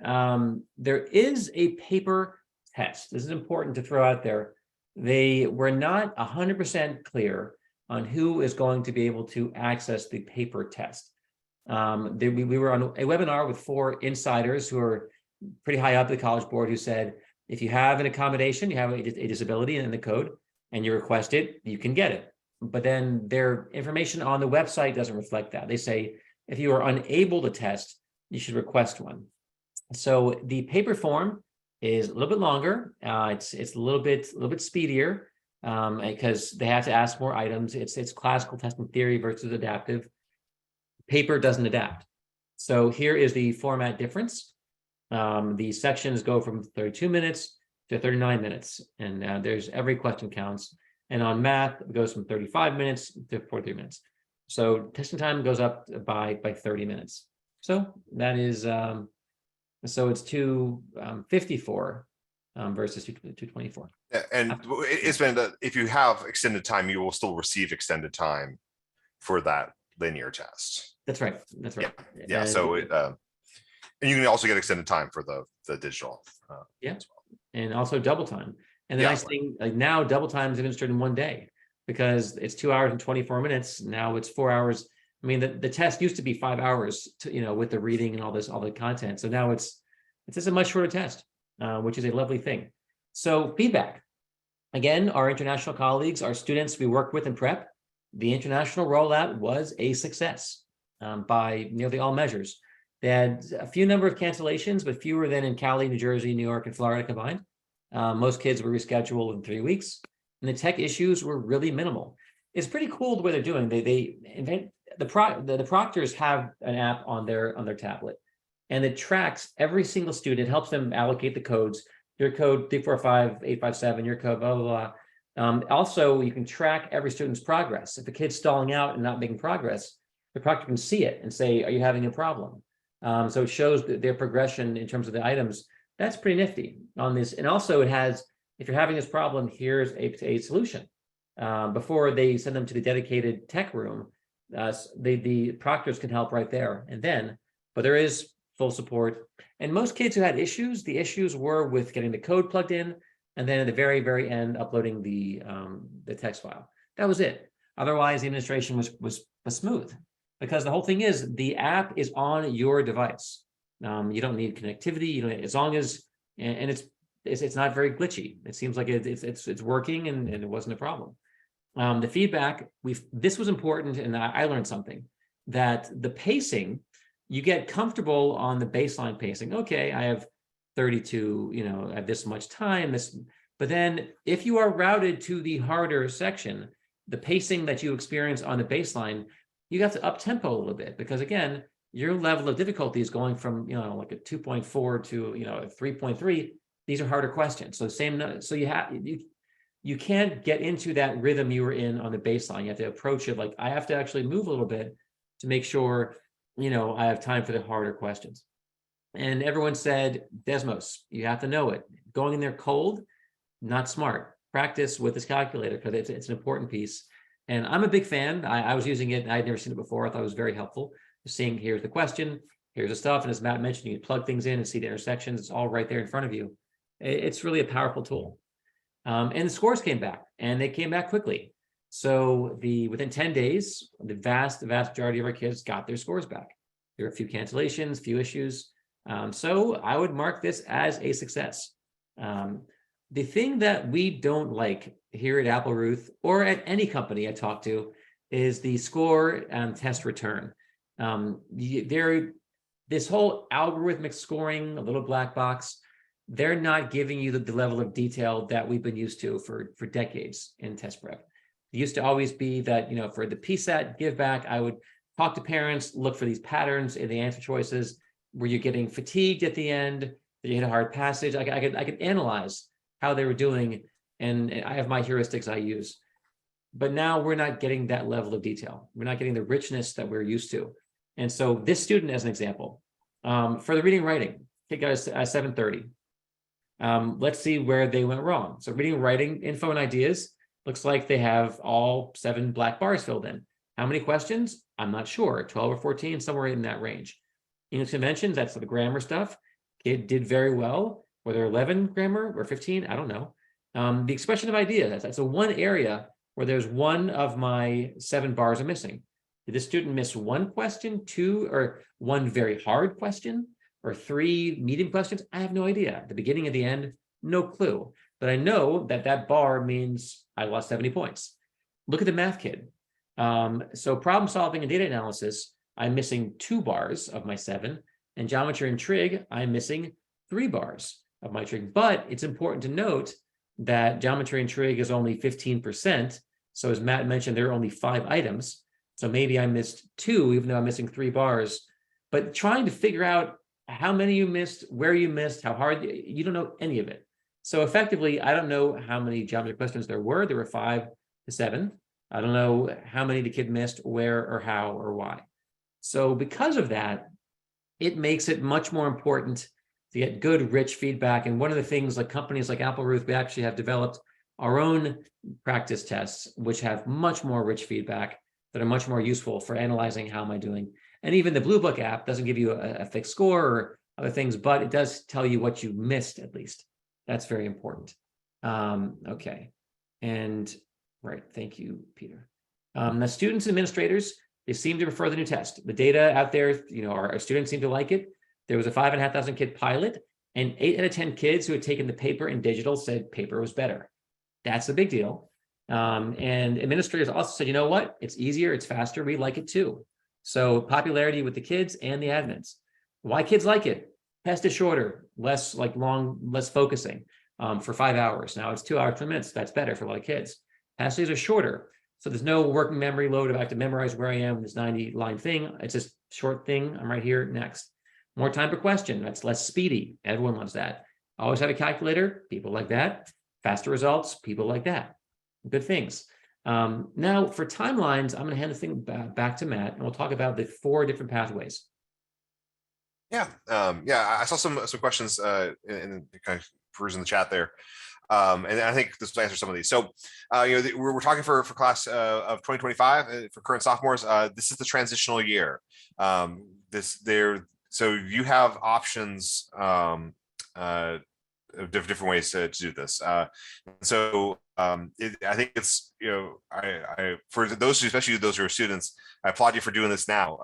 there is a paper test. This is important to throw out there. They were not 100% clear on who is going to be able to access the paper test. We were on a webinar with 4 insiders who are pretty high up the College Board, who said, if you have an accommodation, you have a disability in the code, and you request it, you can get it. but then their information on the website doesn't reflect that. They say, if you are unable to test, you should request one. So the paper form is a little bit longer. It's a little bit speedier because they have to ask more items. It's classical testing theory versus adaptive. Paper doesn't adapt. So here is the format difference. The sections go from 32 minutes to 39 minutes, and there's every question counts. And on math, it goes from 35 minutes to 43 minutes. So testing time goes up by 30 minutes. So that is, so it's 254 versus 224. And it's been that if you have extended time, you will still receive extended time for that linear test. That's right. That's right. Yeah. So and you can also get extended time for the digital. Yeah. As well. And also double time. And the Yeah. nice thing, like now, double time is administered in one day because it's 2 hours and 24 minutes. Now it's 4 hours. I mean, the test used to be 5 hours, with the reading and all the content. So now it's just a much shorter test, which is a lovely thing. So feedback. Again, our international colleagues, our students we work with in prep, the international rollout was a success by nearly all measures. They had a few number of cancellations, but fewer than in Cali, New Jersey, New York, and Florida combined. Most kids were rescheduled in 3 weeks, and the tech issues were really minimal. It's pretty cool the way they're doing. They invent the proctors have an app on their tablet, and it tracks every single student. It helps them allocate the codes. Your code 345857, your code blah blah blah. Also, you can track every student's progress. If a kid's stalling out and not making progress, the proctor can see it and say, "Are you having a problem?" So it shows their progression in terms of the items. That's pretty nifty on this. And also it has, if you're having this problem, here's a solution. Before they send them to the dedicated tech room, the proctors can help right there and then, but there is full support. And most kids who had issues, the issues were with getting the code plugged in, and then at the very, very end, uploading the text file. That was it. Otherwise, the administration was smooth, because the whole thing is the app is on your device. You don't need connectivity. As long as, and it's not very glitchy. It seems like it's working, and it wasn't a problem. The feedback, this was important, and I learned something, that the pacing, you get comfortable on the baseline pacing. Okay, I have 32, at this much time, but then if you are routed to the harder section, the pacing that you experience on the baseline, you have to up tempo a little bit, because again, your level of difficulty is going from, like a 2.4 to, a 3.3. These are harder questions. So so you can't get into that rhythm you were in on the baseline. You have to approach it like, I have to actually move a little bit to make sure, I have time for the harder questions. And everyone said, Desmos, you have to know it. Going in there cold, not smart. Practice with this calculator, because it's an important piece. And I'm a big fan. I was using it, and I'd never seen it before. I thought it was very helpful. Seeing, here's the question, here's the stuff. And as Matt mentioned, you can plug things in and see the intersections. It's all right there in front of you. It's really a powerful tool. And the scores came back, and they came back quickly. So within 10 days, the vast majority of our kids got their scores back. There were a few cancellations, few issues. So I would mark this as a success. The thing that we don't like here at Applerouth, or at any company I talk to, is the score and test return. This whole algorithmic scoring, a little black box, they're not giving you the level of detail that we've been used to for decades in test prep. It used to always be that, for the PSAT give back, I would talk to parents, look for these patterns in the answer choices, where you're getting fatigued at the end, that you hit a hard passage. I could analyze how they were doing, and I have my heuristics I use. But now we're not getting that level of detail. We're not getting the richness that we're used to. And so this student, as an example, for the reading and writing, kid got a 730. Let's see where they went wrong. So reading and writing info and ideas, looks like they have all 7 black bars filled in. How many questions? I'm not sure, 12 or 14, somewhere in that range. English conventions, that's the grammar stuff. Kid did very well. Whether 11 grammar or 15, I don't know. The expression of ideas, that's a one area where there's one of my 7 bars are missing. Did this student miss one question, 2, or one very hard question, or 3 medium questions? I have no idea. At the beginning and the end, no clue. But I know that bar means I lost 70 points. look at the math kid. So problem solving and data analysis, I'm missing 2 bars of my 7, and geometry and trig, I'm missing 3 bars of my trig. But it's important to note that geometry and trig is only 15%. So as Matt mentioned, there are only 5 items. So maybe I missed 2, even though I'm missing 3 bars. But trying to figure out how many you missed, where you missed, how hard, you don't know any of it. So effectively, I don't know how many geometry questions there were. There were 5 to 7. I don't know how many the kid missed, where or how or why. So because of that, it makes it much more important to get good, rich feedback. And one of the things, like companies like Applerouth, we actually have developed our own practice tests, which have much more rich feedback that are much more useful for analyzing how am I doing. And even the Blue Book app doesn't give you a fixed score or other things, but it does tell you what you missed at least. That's very important. Okay. And right, thank you, Peter. Now, students and administrators, they seem to prefer the new test. The data out there, our students seem to like it. There was a 5,500 kid pilot, and 8 out of 10 kids who had taken the paper and digital said paper was better. That's a big deal. And administrators also said, you know what? It's easier, it's faster, we like it too. So popularity with the kids and the admins. Why kids like it? Test is shorter, less focusing for 5 hours. Now it's 2 hours, 20 minutes. That's better for a lot of kids. Passages are shorter. So there's no working memory load if I have to memorize where I am in this 90-line thing. It's just short thing. I'm right here, next. More time per question. That's less speedy. Everyone loves that. Always have a calculator. People like that. Faster results. People like that. Good things. Now for timelines, I'm going to hand the thing back to Matt, and we'll talk about the 4 different pathways. Yeah, I saw some questions in kind of perusing the chat there, and I think this will answer some of these. So, we're talking for class of 2025 for current sophomores. This is the transitional year. So you have options of different ways to do this. I think it's for those, especially those who are students, I applaud you for doing this now.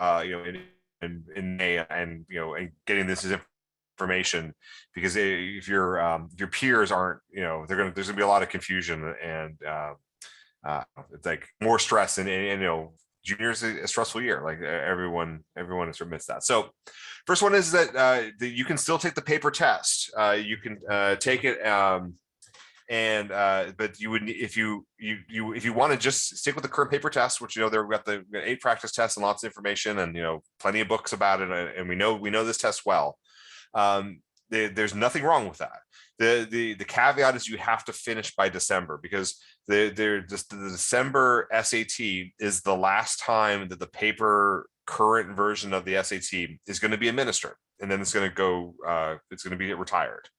In May, and and getting this information, because if your peers aren't, there's gonna be a lot of confusion, and it's like more stress, and junior's a stressful year. Like everyone has admits that. So first one is that you can still take the paper test. You can take it, but you would, if you want to just stick with the current paper test, which they've got the 8 practice tests and lots of information, and plenty of books about it, and we know this test well. There's nothing wrong with that. The caveat is you have to finish by December, because the December SAT is the last time that the paper current version of the SAT is going to be administered, and then it's going to go. It's going to be retired.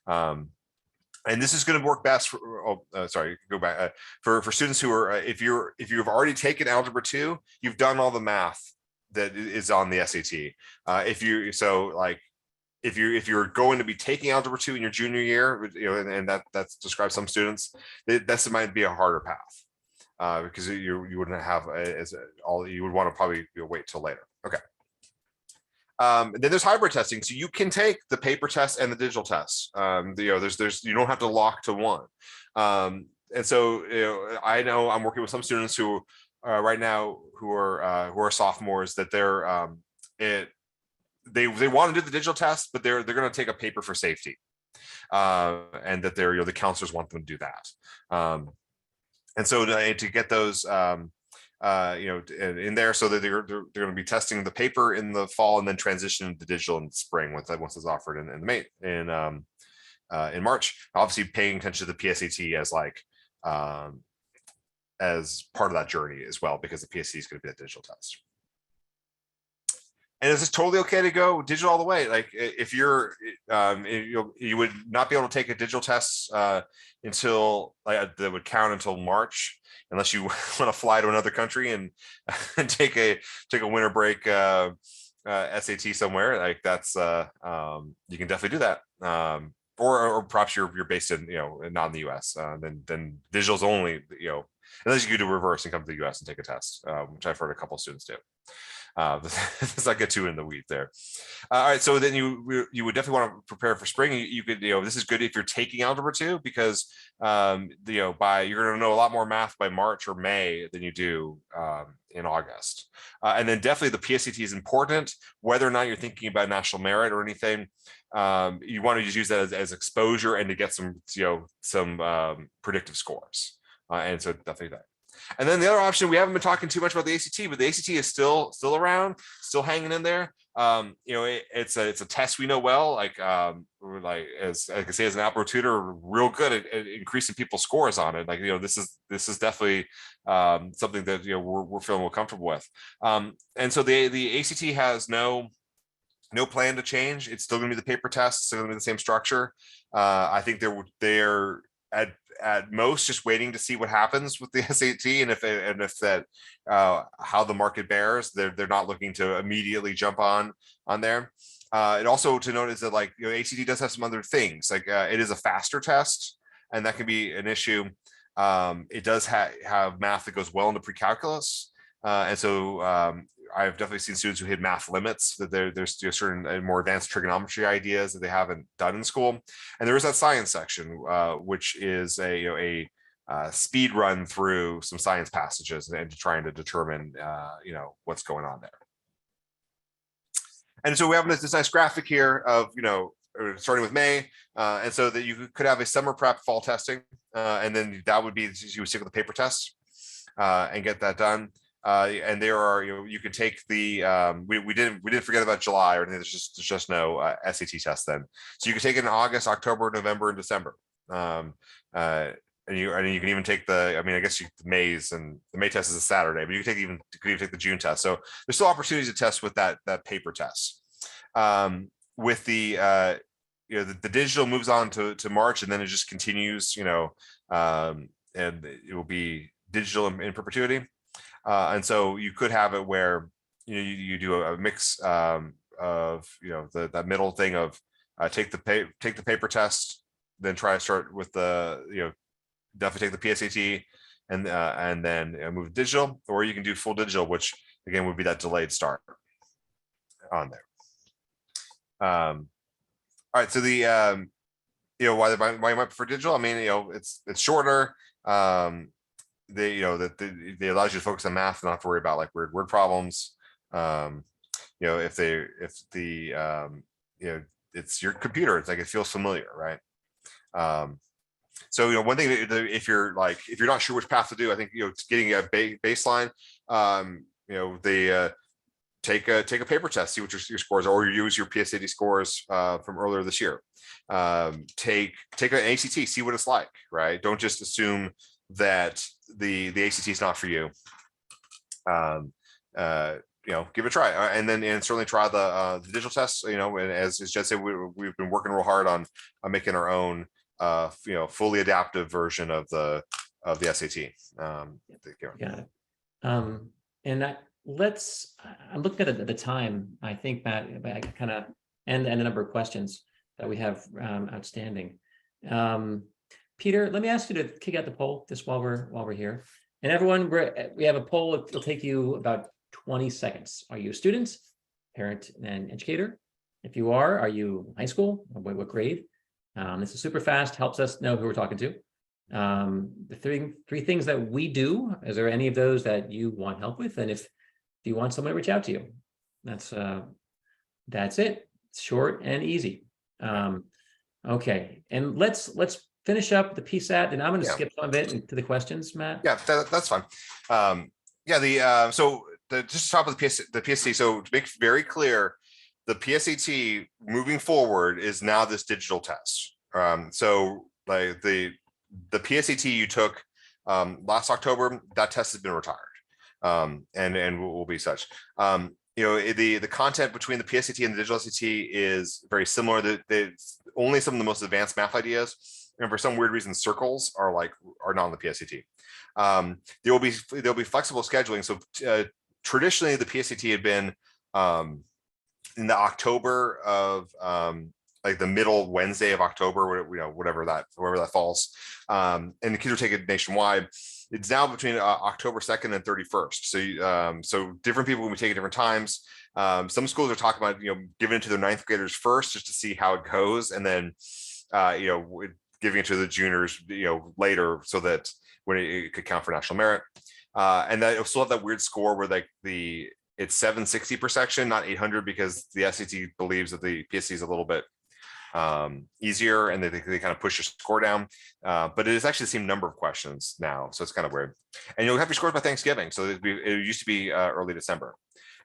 And this is going to work best for, go back, for students who are, if you've already taken Algebra 2, you've done all the math that is on the SAT. If you're going to be taking Algebra 2 in your junior year, and that describes some students, that might be a harder path, because you wouldn't have you would want to probably wait till later. Okay. And then there's hybrid testing, so you can take the paper test and the digital test. There's you don't have to lock to one. And so I know I'm working with some students who right now who are sophomores, that they want to do the digital test, but they're going to take a paper for safety, and that the counselors want them to do that. And so to get those in there, so that they're going to be testing the paper in the fall, and then transition to digital in the spring once it's offered in March. Obviously, paying attention to the PSAT as part of that journey as well, because the PSAT is going to be a digital test. And it's totally okay to go digital all the way. Like if you would not be able to take a digital test until that would count until March, unless you want to fly to another country and take a winter break SAT somewhere. Like that's you can definitely do that. Or perhaps you're based in not in the US. Then digital's only unless you do reverse and come to the US and take a test, which I've heard a couple of students do. Let's not get too in the weeds there. All right, so then you would definitely want to prepare for spring. You could, this is good if you're taking Algebra 2, because you're going to know a lot more math by March or May than you do in August. And then definitely the PSAT is important, whether or not you're thinking about national merit or anything. You want to just use that as exposure and to get some predictive scores. And so definitely that. And then the other option, we haven't been talking too much about the ACT, but the ACT is still around, still hanging in there. It's a test we know well. Like as I can say, as an Applerouth tutor, real good at increasing people's scores on it. Like this is definitely something that we're feeling more comfortable with. And so the ACT has no plan to change. It's still going to be the paper test, still going to be the same structure. I think they're at most just waiting to see what happens with the SAT, and if that how the market bears. They're not looking to immediately jump on there. And also to note is that ACT does have some other things. It is a faster test, and that can be an issue. It does have math that goes well into pre-calculus, and so I've definitely seen students who hit math limits, that there's certain more advanced trigonometry ideas that they haven't done in school. And there is that science section, which is a speed run through some science passages and trying to determine, what's going on there. And so we have this nice graphic here of, starting with May. And so that you could have a summer prep, fall testing, and then that would be, you would stick with the paper test and get that done. And there are, you could take the, we didn't forget about July or anything. There's just no SAT test then. So you could take it in August, October, November, and December. And you can even take the May's, and the May test is a Saturday, but you could even take the June test. So there's still opportunities to test with that paper test. With the digital moves on to March, and then it just continues, and it will be digital in perpetuity. And so you could have it where you do a mix of that middle thing of take the paper test, then try to start with the definitely take the PSAT, and then move to digital, or you can do full digital, which again would be that delayed start on there. All right, so the why you might prefer digital. I mean, it's shorter. They allows you to focus on math and not have to worry about weird word problems. If it's your computer, it's it feels familiar, right? So one thing that if you're not sure which path to do, I think getting a baseline. They take a paper test, see what your scores are, or use your PSAT scores from earlier this year. Take an ACT, see what it's like, right? Don't just assume that the ACT is not for you. Give it a try, and certainly try the digital tests. And as Jed said, we've been working real hard on making our own fully adaptive version of the SAT. Got it. And I'm looking at the time. I think Matt, I kind of and the number of questions that we have outstanding. Peter, let me ask you to kick out the poll just while we're here. And everyone, we have a poll. It'll take you about 20 seconds. Are you a student, parent, and educator? If you are you high school? What grade? This is super fast. Helps us know who we're talking to. The three things that we do. Is there any of those that you want help with? And if you want someone to reach out to you, that's it. It's short and easy. Okay, and let's finish up the PSAT, and I'm going to skip some of it into the questions, Matt. Yeah, that's fine. Just top of the PSAT. So to make very clear, the PSAT moving forward is now this digital test. So the PSAT you took last October, that test has been retired, and will be such. The content between the PSAT and the digital SAT is very similar. It's only some of the most advanced math ideas, and for some weird reason, circles are not on the PSAT. There'll be flexible scheduling. So traditionally, the PSAT had been in the October of the middle Wednesday of October, whatever that falls, and the kids are taken nationwide. it's now between October 2nd and 31st. So different people will be taking different times. Some schools are talking about, giving it to their ninth graders first, just to see how it goes. And then, giving it to the juniors, later, so that when it could count for national merit. And that it'll still have that weird score where like it's 760 per section, not 800, because the SAT believes that the PSC is a little bit easier, and they kind of push your score down. But it is actually the same number of questions now, so it's kind of weird. And you'll have your scores by Thanksgiving. So it used to be early December.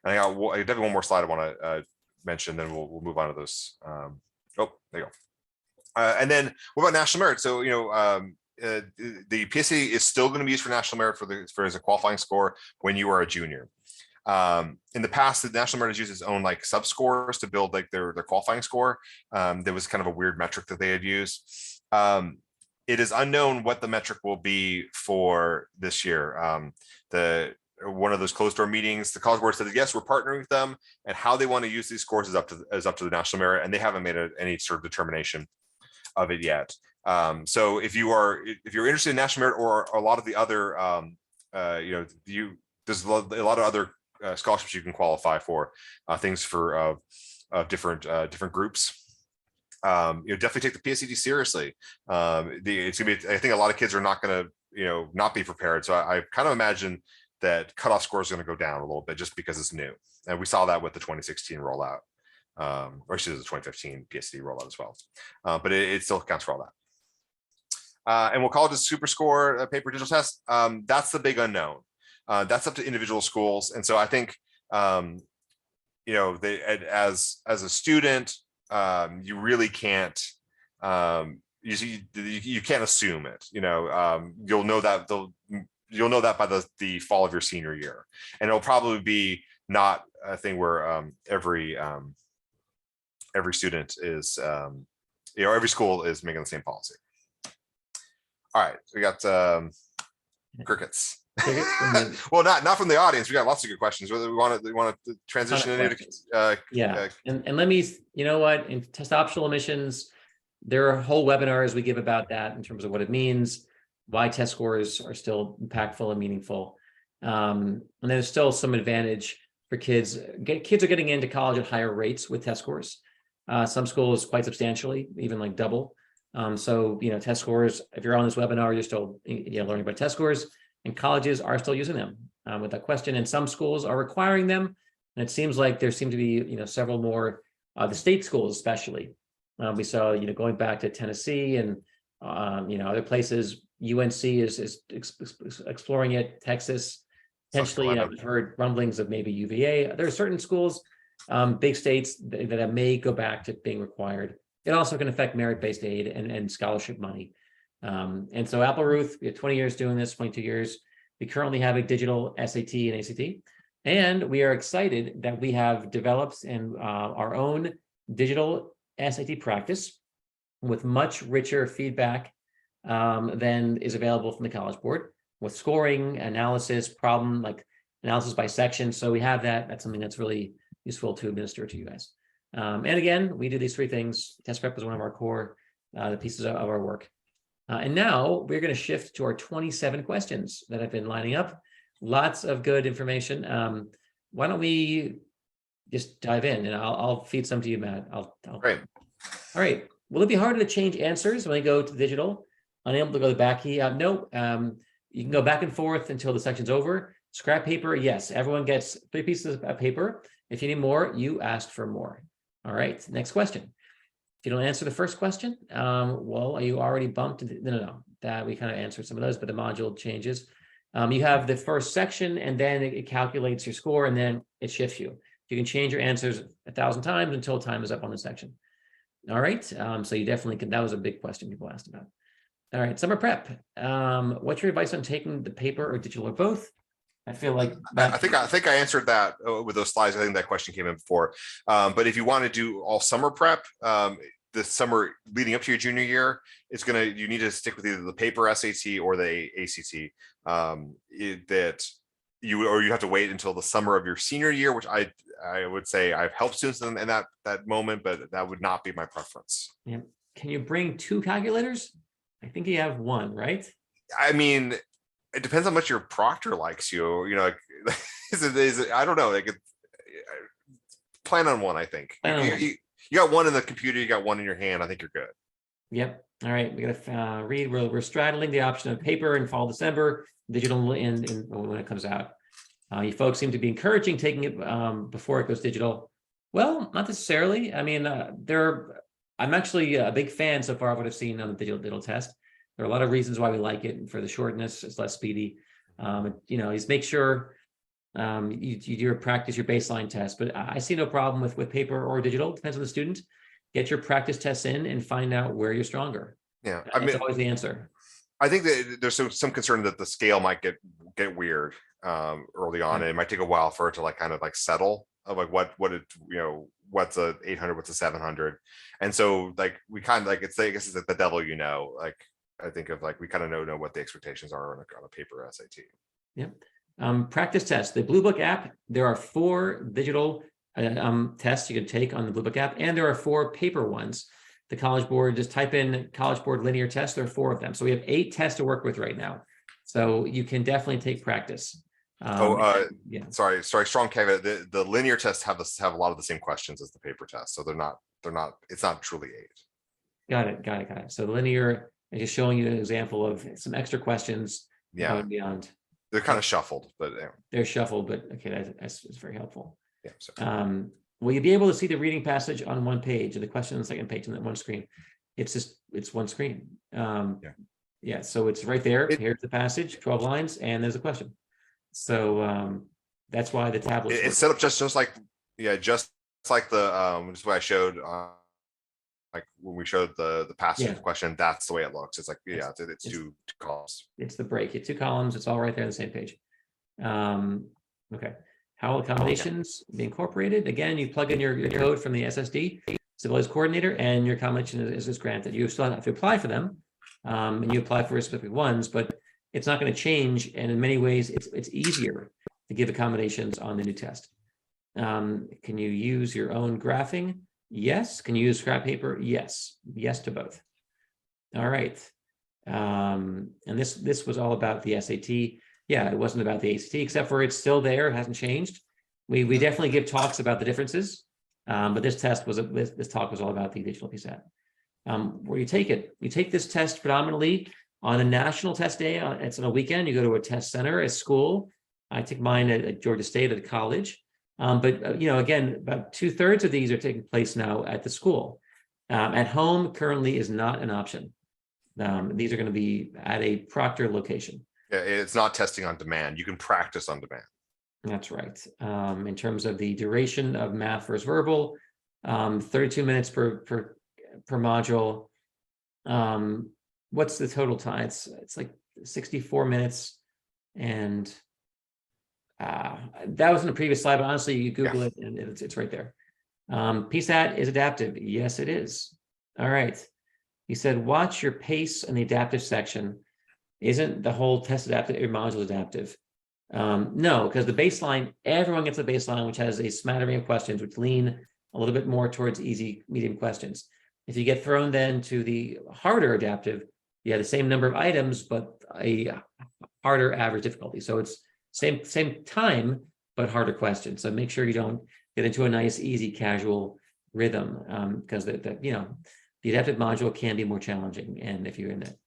And I definitely one more slide I want to mention, then we'll move on to those. Oh, there you go. And then what about national merit? So the PSC is still going to be used for national merit for as a qualifying score when you are a junior. In the past, the national merit has used its own like sub scores to build like their qualifying score. There was kind of a weird metric that they had used. It is unknown what the metric will be for this year. One of those closed door meetings, the College Board said, yes, we're partnering with them, and how they want to use these scores is up to the national merit, and they haven't made any sort of determination of it yet. So if you're interested in national merit or a lot of the other, there's a lot of other scholarships you can qualify for, things for different groups. Definitely take the PSAT seriously. It's gonna be. I think a lot of kids are not going to, not be prepared. So I kind of imagine that cutoff score is going to go down a little bit just because it's new, and we saw that with the 2016 rollout, or excuse me, the 2015 PSAT rollout as well. But it still counts for all that. And we'll call it a super score, a paper digital test. That's the big unknown. That's up to individual schools. And so I think, as a student, you really can't, you can't assume it. You'll know that by the fall of your senior year, and it'll probably be not a thing where every student is, every school is making the same policy. All right, we got crickets. Well, not from the audience. We got lots of good questions. Whether we want to transition into and let me, in test optional emissions, there are whole webinars we give about that in terms of what it means, why test scores are still impactful and meaningful, and there's still some advantage for kids. Kids are getting into college at higher rates with test scores. Some schools quite substantially, even like double. So test scores, if you're on this webinar, you're still learning about test scores, and colleges are still using them with that question, and some schools are requiring them, and it seems like there seem to be several more, the state schools especially. We saw going back to Tennessee and other places. UNC is exploring it. Texas potentially. I've heard rumblings of maybe UVA. There are certain schools, big states that may go back to being required. It also can affect merit-based aid and scholarship money. And so Applerouth, we have 20 years doing this, 22 years. We currently have a digital SAT and ACT, and we are excited that we have developed our own digital SAT practice with much richer feedback than is available from the College Board, with scoring, analysis, problem, like analysis by section. So we have that. That's something that's really useful to administer to you guys. And again, we do these three things. Test prep is one of our core pieces of our work. And now we're going to shift to our 27 questions that I've been lining up. Lots of good information. Why don't we just dive in, and I'll feed some to you, Matt. Great. All right. Will it be harder to change answers when I go to digital? Unable to go back here? No. You can go back and forth until the section's over. Scrap paper, yes. Everyone gets 3 pieces of paper. If you need more, you asked for more. All right. Next question. If you don't answer the first question, well, are you already bumped? No. That we kind of answered some of those, but the module changes. You have the first section, and then it calculates your score, and then it shifts you. You can change your answers 1,000 times until time is up on the section. All right. So you definitely can. That was a big question people asked about. All right. Summer prep. What's your advice on taking the paper or digital or both? I feel like I think I answered that with those slides. I think that question came in before. But if you want to do all summer prep, the summer leading up to your junior year, you need to stick with either the paper SAT or the ACT. You have to wait until the summer of your senior year, which I would say I've helped students in that moment, but that would not be my preference. Yeah. Can you bring 2 calculators? I think you have one, right? I mean, it depends how much your proctor likes you. You know, like, I don't know. Like, plan on one. I think you got one in the computer. You got one in your hand. I think you're good. Yep. All right. We got to read. We're straddling the option of paper in fall December, digital in when it comes out. You folks seem to be encouraging taking it before it goes digital. Well, not necessarily. I mean, I'm actually a big fan so far of what I've seen on the digital test. There are a lot of reasons why we like it. For the shortness, it's less speedy. You know, just make sure you do your practice, your baseline test. But I see no problem with paper or digital. Depends on the student. Get your practice tests in and find out where you're stronger. Yeah, I mean, it's always the answer. I think that there's some concern that the scale might get weird early on, and it might take a while for it to like kind of like settle of like what it, you know, what's a 800, what's a 700, and so like we kind of like, it's, I guess it's like the devil, you know, like I think of like we kind of know what the expectations are on a paper SAT. Yep. Practice test. The Blue Book app. There are 4 digital tests you can take on the Blue Book app, and there are 4 paper ones. The College Board, just type in College Board linear test. There are 4 of them, so we have 8 tests to work with right now. So you can definitely take practice. Yeah. Sorry. Strong caveat. The linear tests have a lot of the same questions as the paper test, so they're not. It's not truly 8. Got it. So the linear is just showing you an example of some extra questions. Yeah. Beyond. They're kind of shuffled, but they're shuffled. But okay, that's very helpful. Yeah. So. Will you be able to see the reading passage on one page and the question on the second page on that one screen? It's one screen. Yeah. So it's right there. Here's the passage, 12 lines, and there's a question. So that's why the tablet. It's set up just like just like the just what I showed like when we showed the passage question. That's the way it looks. It's like it's 2 columns. It's the break. It's 2 columns. It's all right there on the same page. Okay. How accommodations be incorporated? Again, you plug in your code from the SSD, Civilized Coordinator, and your accommodation is granted. You still have to apply for them, and you apply for specific ones, but it's not going to change. And in many ways, it's easier to give accommodations on the new test. Can you use your own graphing? Yes. Can you use scrap paper? Yes. Yes to both. All right. And this was all about the SAT. Yeah, it wasn't about the ACT, except for it's still there. It hasn't changed. We definitely give talks about the differences, but this talk was all about the digital PSAT. Where you take it, you take this test predominantly on a national test day. It's on a weekend. You go to a test center, a school. I took mine at Georgia State at a college. But you know, again, about 2/3 of these are taking place now at the school. At home currently is not an option. These are going to be at a proctor location. Yeah, it's not testing on demand. You can practice on demand. That's right. In terms of the duration of math versus verbal, 32 minutes per module. What's the total time? It's like 64 minutes, and that was in the previous slide. But honestly, you Google it, and it's right there. PSAT is adaptive. Yes, it is. All right. He said, watch your pace in the adaptive section. Isn't the whole test adaptive, your module adaptive? No, because the baseline, everyone gets a baseline, which has a smattering of questions, which lean a little bit more towards easy, medium questions. If you get thrown then to the harder adaptive, you have the same number of items, but a harder average difficulty. So it's same time, but harder questions. So make sure you don't get into a nice, easy, casual rhythm, because the adaptive module can be more challenging. And if you're in it,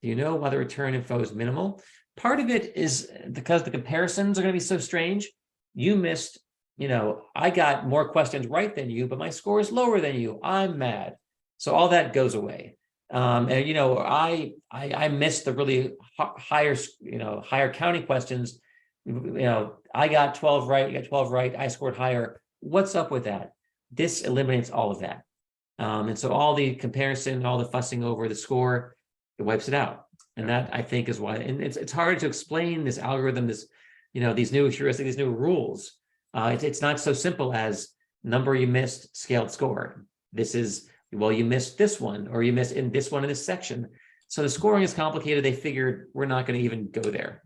do you know why the return info is minimal? Part of it is because the comparisons are going to be so strange. You missed, I got more questions right than you, but my score is lower than you. I'm mad. So all that goes away. And I missed the really higher counting questions. I got 12 right, you got 12 right, I scored higher. What's up with that? This eliminates all of that. And so all the comparison, all the fussing over the score, it wipes it out. And that, I think, is why, and it's hard to explain this algorithm, this, these new heuristics, these new rules. It's not so simple as number you missed, scaled score. This is, well, you missed this one, or you missed in this one in this section. So the scoring is complicated. They figured we're not going to even go there.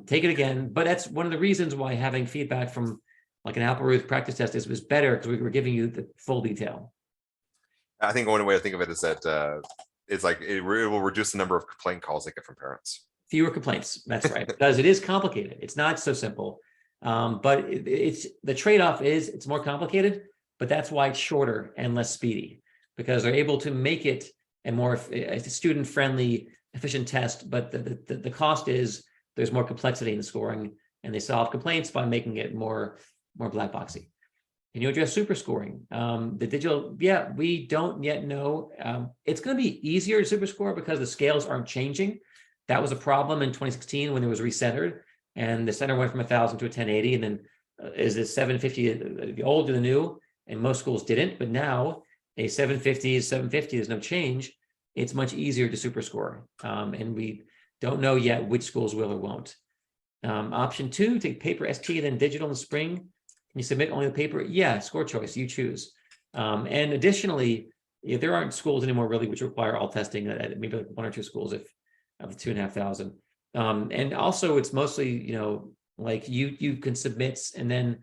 Take it again. But that's one of the reasons why having feedback from like an Applerouth practice test was better, because we were giving you the full detail. I think one way to think of it is that it's like it will reduce the number of complaint calls they get from parents. Fewer complaints. That's right. Because it is complicated. It's not so simple. But it's the trade-off is it's more complicated, but that's why it's shorter and less speedy, because they're able to make it a more student-friendly, efficient test. But the cost is there's more complexity in the scoring, and they solve complaints by making it more black boxy. Can you address super scoring? The digital, yeah, we don't yet know. It's going to be easier to super score because the scales aren't changing. That was a problem in 2016 when it was recentered, and the center went from 1,000 to a 1080, and then is this 750 the old to the new? And most schools didn't, but now a 750 is 750. There's no change. It's much easier to super score, and we don't know yet which schools will or won't. Option 2, take paper ST, then digital in the spring. Can you submit only the paper? Yeah, score choice, you choose. And additionally, if there aren't schools anymore really which require all testing, maybe like 1 or 2 schools if of 2,500. And also it's mostly, like you can submit, and then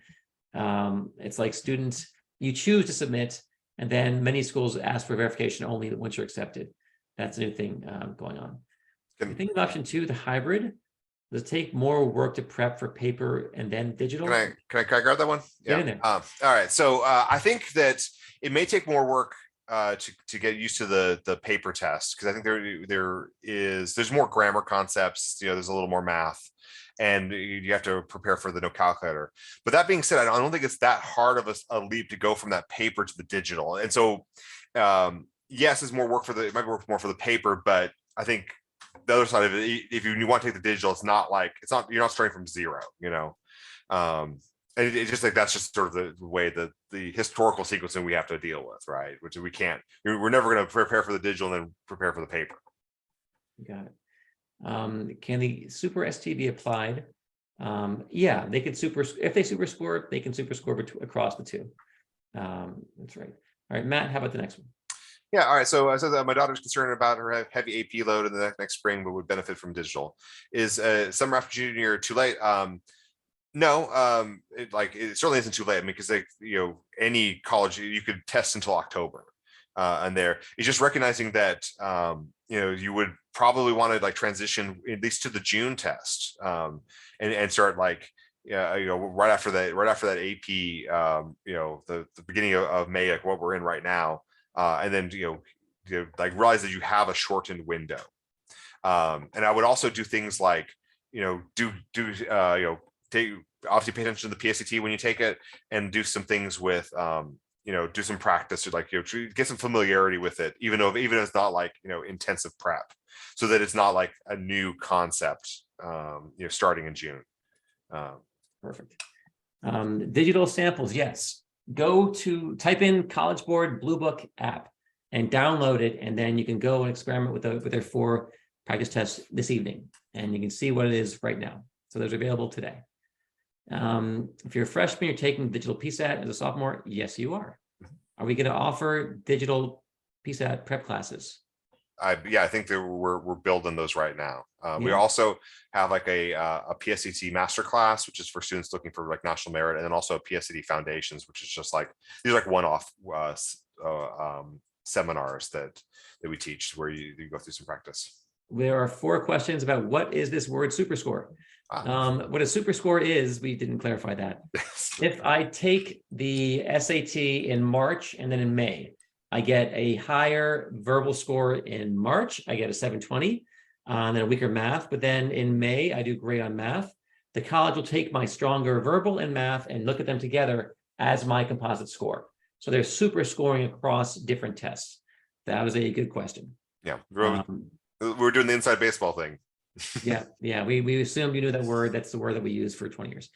it's like students, you choose to submit, and then many schools ask for verification only once you're accepted. That's a new thing going on. I think of option 2, the hybrid. Does it take more work to prep for paper and then digital? Can I grab that one? Get in there. All right. So I think that it may take more work to get used to the paper test, because I think there's more grammar concepts. There's a little more math, and you have to prepare for the no calculator. But that being said, I don't think it's that hard of a leap to go from that paper to the digital. And so yes, it's more work it might work more for the paper, but I think the other side of it, if you want to take the digital, you're not starting from zero, and it's just like that's just sort of the way the historical sequencing we have to deal with, right? Which we're never going to prepare for the digital and then prepare for the paper. Got it. Can the super ST be applied? Yeah, they can if they super score, they can super score across the two. That's right. All right, Matt, how about the next one? Yeah. All right. So I said that my daughter's concerned about her heavy AP load in the next spring, but would benefit from digital. Is summer after junior year too late? No. It certainly isn't too late. I mean, because any college you could test until October, and it's just recognizing that you would probably want to transition at least to the June test, and start right after that AP, the beginning of May, like what we're in right now. And then realize that you have a shortened window, and I would also do things like obviously pay attention to the PSAT when you take it, and do some things with do some practice to get some familiarity with it, even if it's not intensive prep, so that it's not like a new concept starting in June. Perfect. Digital samples, yes. Type in College Board Blue Book app and download it, and then you can go and experiment with their 4 practice tests this evening, and you can see what it is right now. So those are available today. If you're a freshman, you're taking digital PSAT as a sophomore. Yes, you are. Are we going to offer digital PSAT prep classes? I think that we're building those right now. We Yeah. also have a PSAT masterclass, which is for students looking for national merit, and then also a PSAT foundations, which is just these are one-off seminars that we teach where you go through some practice. There are 4 questions about what is this word superscore. What a superscore is, we didn't clarify that. If I take the SAT in March and then in May, I get a higher verbal score in March. I get a 720, and then a weaker math. But then in May, I do great on math. The college will take my stronger verbal and math and look at them together as my composite score. So they're super scoring across different tests. That was a good question. Yeah, we're doing the inside baseball thing. Yeah. We assumed you knew that word. That's the word that we use for 20 years.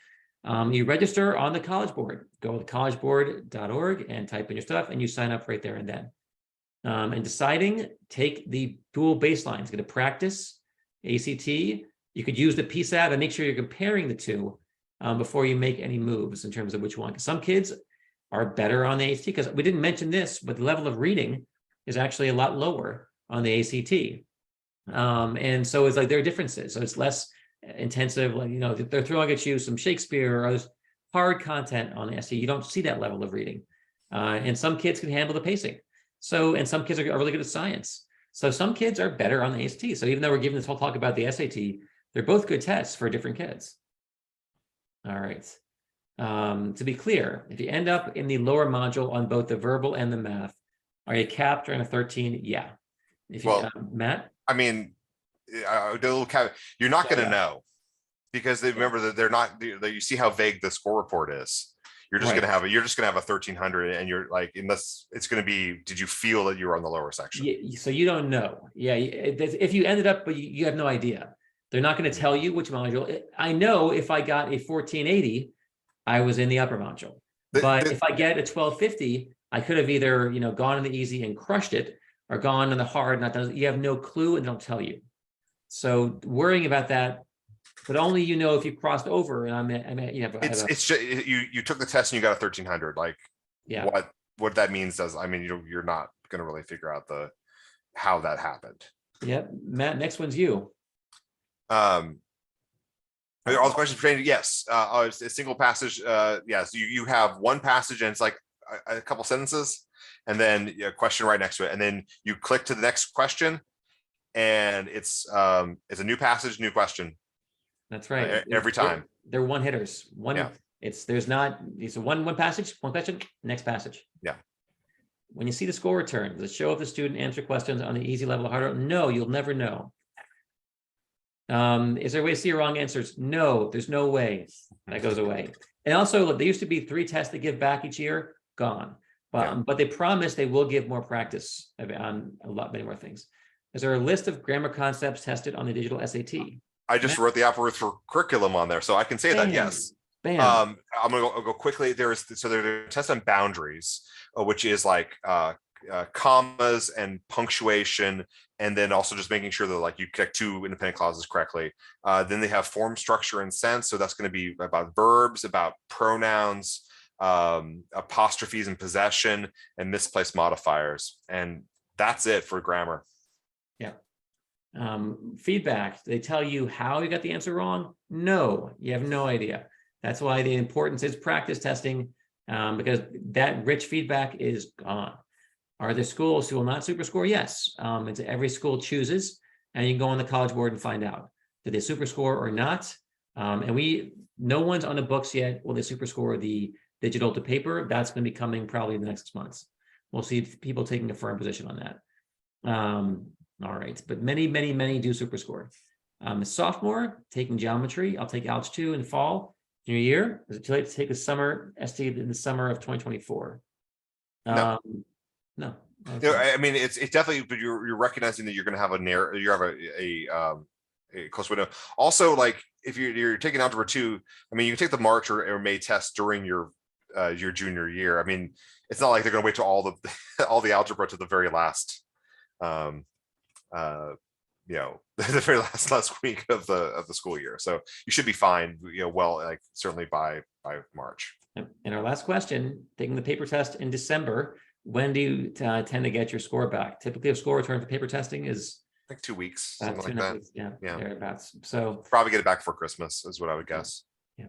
You register on the College Board. Go to collegeboard.org and type in your stuff, and you sign up right there and then. And deciding, take the dual baselines. Get a practice ACT. You could use the PSAT and make sure you're comparing the two before you make any moves in terms of which one. Because some kids are better on the ACT, because we didn't mention this, but the level of reading is actually a lot lower on the ACT. And so it's there are differences. So it's less intensive, they're throwing at you some Shakespeare or hard content on the SAT. You don't see that level of reading. And some kids can handle the pacing. And some kids are really good at science. So some kids are better on the ACT. So even though we're giving this whole talk about the SAT, they're both good tests for different kids. All right. To be clear, if you end up in the lower module on both the verbal and the math, are you capped around a 13? Yeah. If you, Well, Matt? I mean, you're not going to know, because they remember that they're not, you see how vague the score report is. You're just going to have you're just going to have a 1300, and you're like, unless it's going to be, did you feel that you were on the lower section? Yeah, so you don't know. Yeah, if you ended up, but you have no idea. They're not going to tell you which module. I know if I got a 1480, I was in the upper module. But if I get a 1250, I could have either, gone in the easy and crushed it, or gone in the hard. Not done. You have no clue, and they'll tell you. So worrying about that, but only if you crossed over. And it's just, you took the test and you got a 1300. Like, yeah, what that means does, I mean, you're not going to really figure out how that happened. Yep. Matt, next one's you. Are all the questions pertaining to, yes, a single passage? Yes, you have one passage and it's like a couple sentences, and then a question right next to it, and then you click to the next question, and it's a new passage, new question. That's right. Every time. They're one hitters. It's one passage, one question, next passage. Yeah. When you see the score return, does it show if the student answered questions on the easy level or harder? No, you'll never know. Is there a way to see your wrong answers? No, there's no way. That goes away. And also, look, there used to be 3 tests they give back each year, gone. But they promise they will give more practice on many more things. Is there a list of grammar concepts tested on the digital SAT? I just wrote the Applerouth for curriculum on there, so I can say that, yes. Bam. I'm gonna go quickly. There's a test on boundaries, which is like commas and punctuation, and then also just making sure that like you connect 2 independent clauses correctly. Then they have form, structure, and sense. So that's going to be about verbs, about pronouns, apostrophes and possession, and misplaced modifiers. And that's it for grammar. Yeah. Feedback. They tell you how you got the answer wrong? No, you have no idea. That's why the importance is practice testing, because that rich feedback is gone. Are there schools who will not super score? Yes. Every school chooses, and you can go on the College Board and find out, did they super score or not? And no one's on the books yet. Will they super score the digital to paper? That's going to be coming probably in the next 6 months. We'll see people taking a firm position on that. All right, but many do super score. A sophomore taking geometry. I'll take Algebra 2 in fall. Junior year, is it too late to take a summer ST in the summer of 2024? No. No. I mean, it's definitely, but you're recognizing that you're going to have a close window. Also, like if you're taking Algebra 2, I mean, you can take the March or May test during your junior year. I mean, it's not like they're going to wait till all the algebra to the very last, the very last week of the school year. So you should be fine. Well, like certainly by March. And our last question: taking the paper test in December, when do you tend to get your score back? Typically, a score return for paper testing is, I think, 2 weeks, something like that. Weeks. Yeah, thereabouts. So probably get it back for Christmas is what I would guess. Yeah,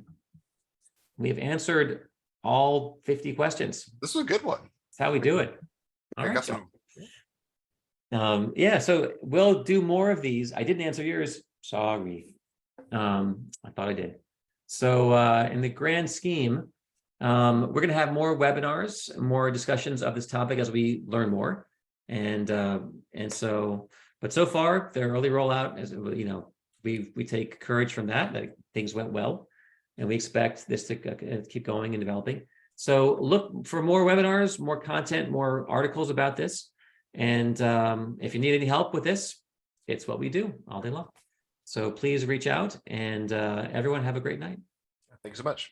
we have answered all 50 questions. This is a good one. That's how we do it. All right. Yeah, so we'll do more of these. I didn't answer yours. Sorry. I thought I did. So in the grand scheme, we're going to have more webinars, more discussions of this topic as we learn more. But so far, the early rollout, as we take courage from that things went well, and we expect this to keep going and developing. So look for more webinars, more content, more articles about this. And if you need any help with this, it's what we do all day long. So please reach out, and everyone have a great night. Thanks so much.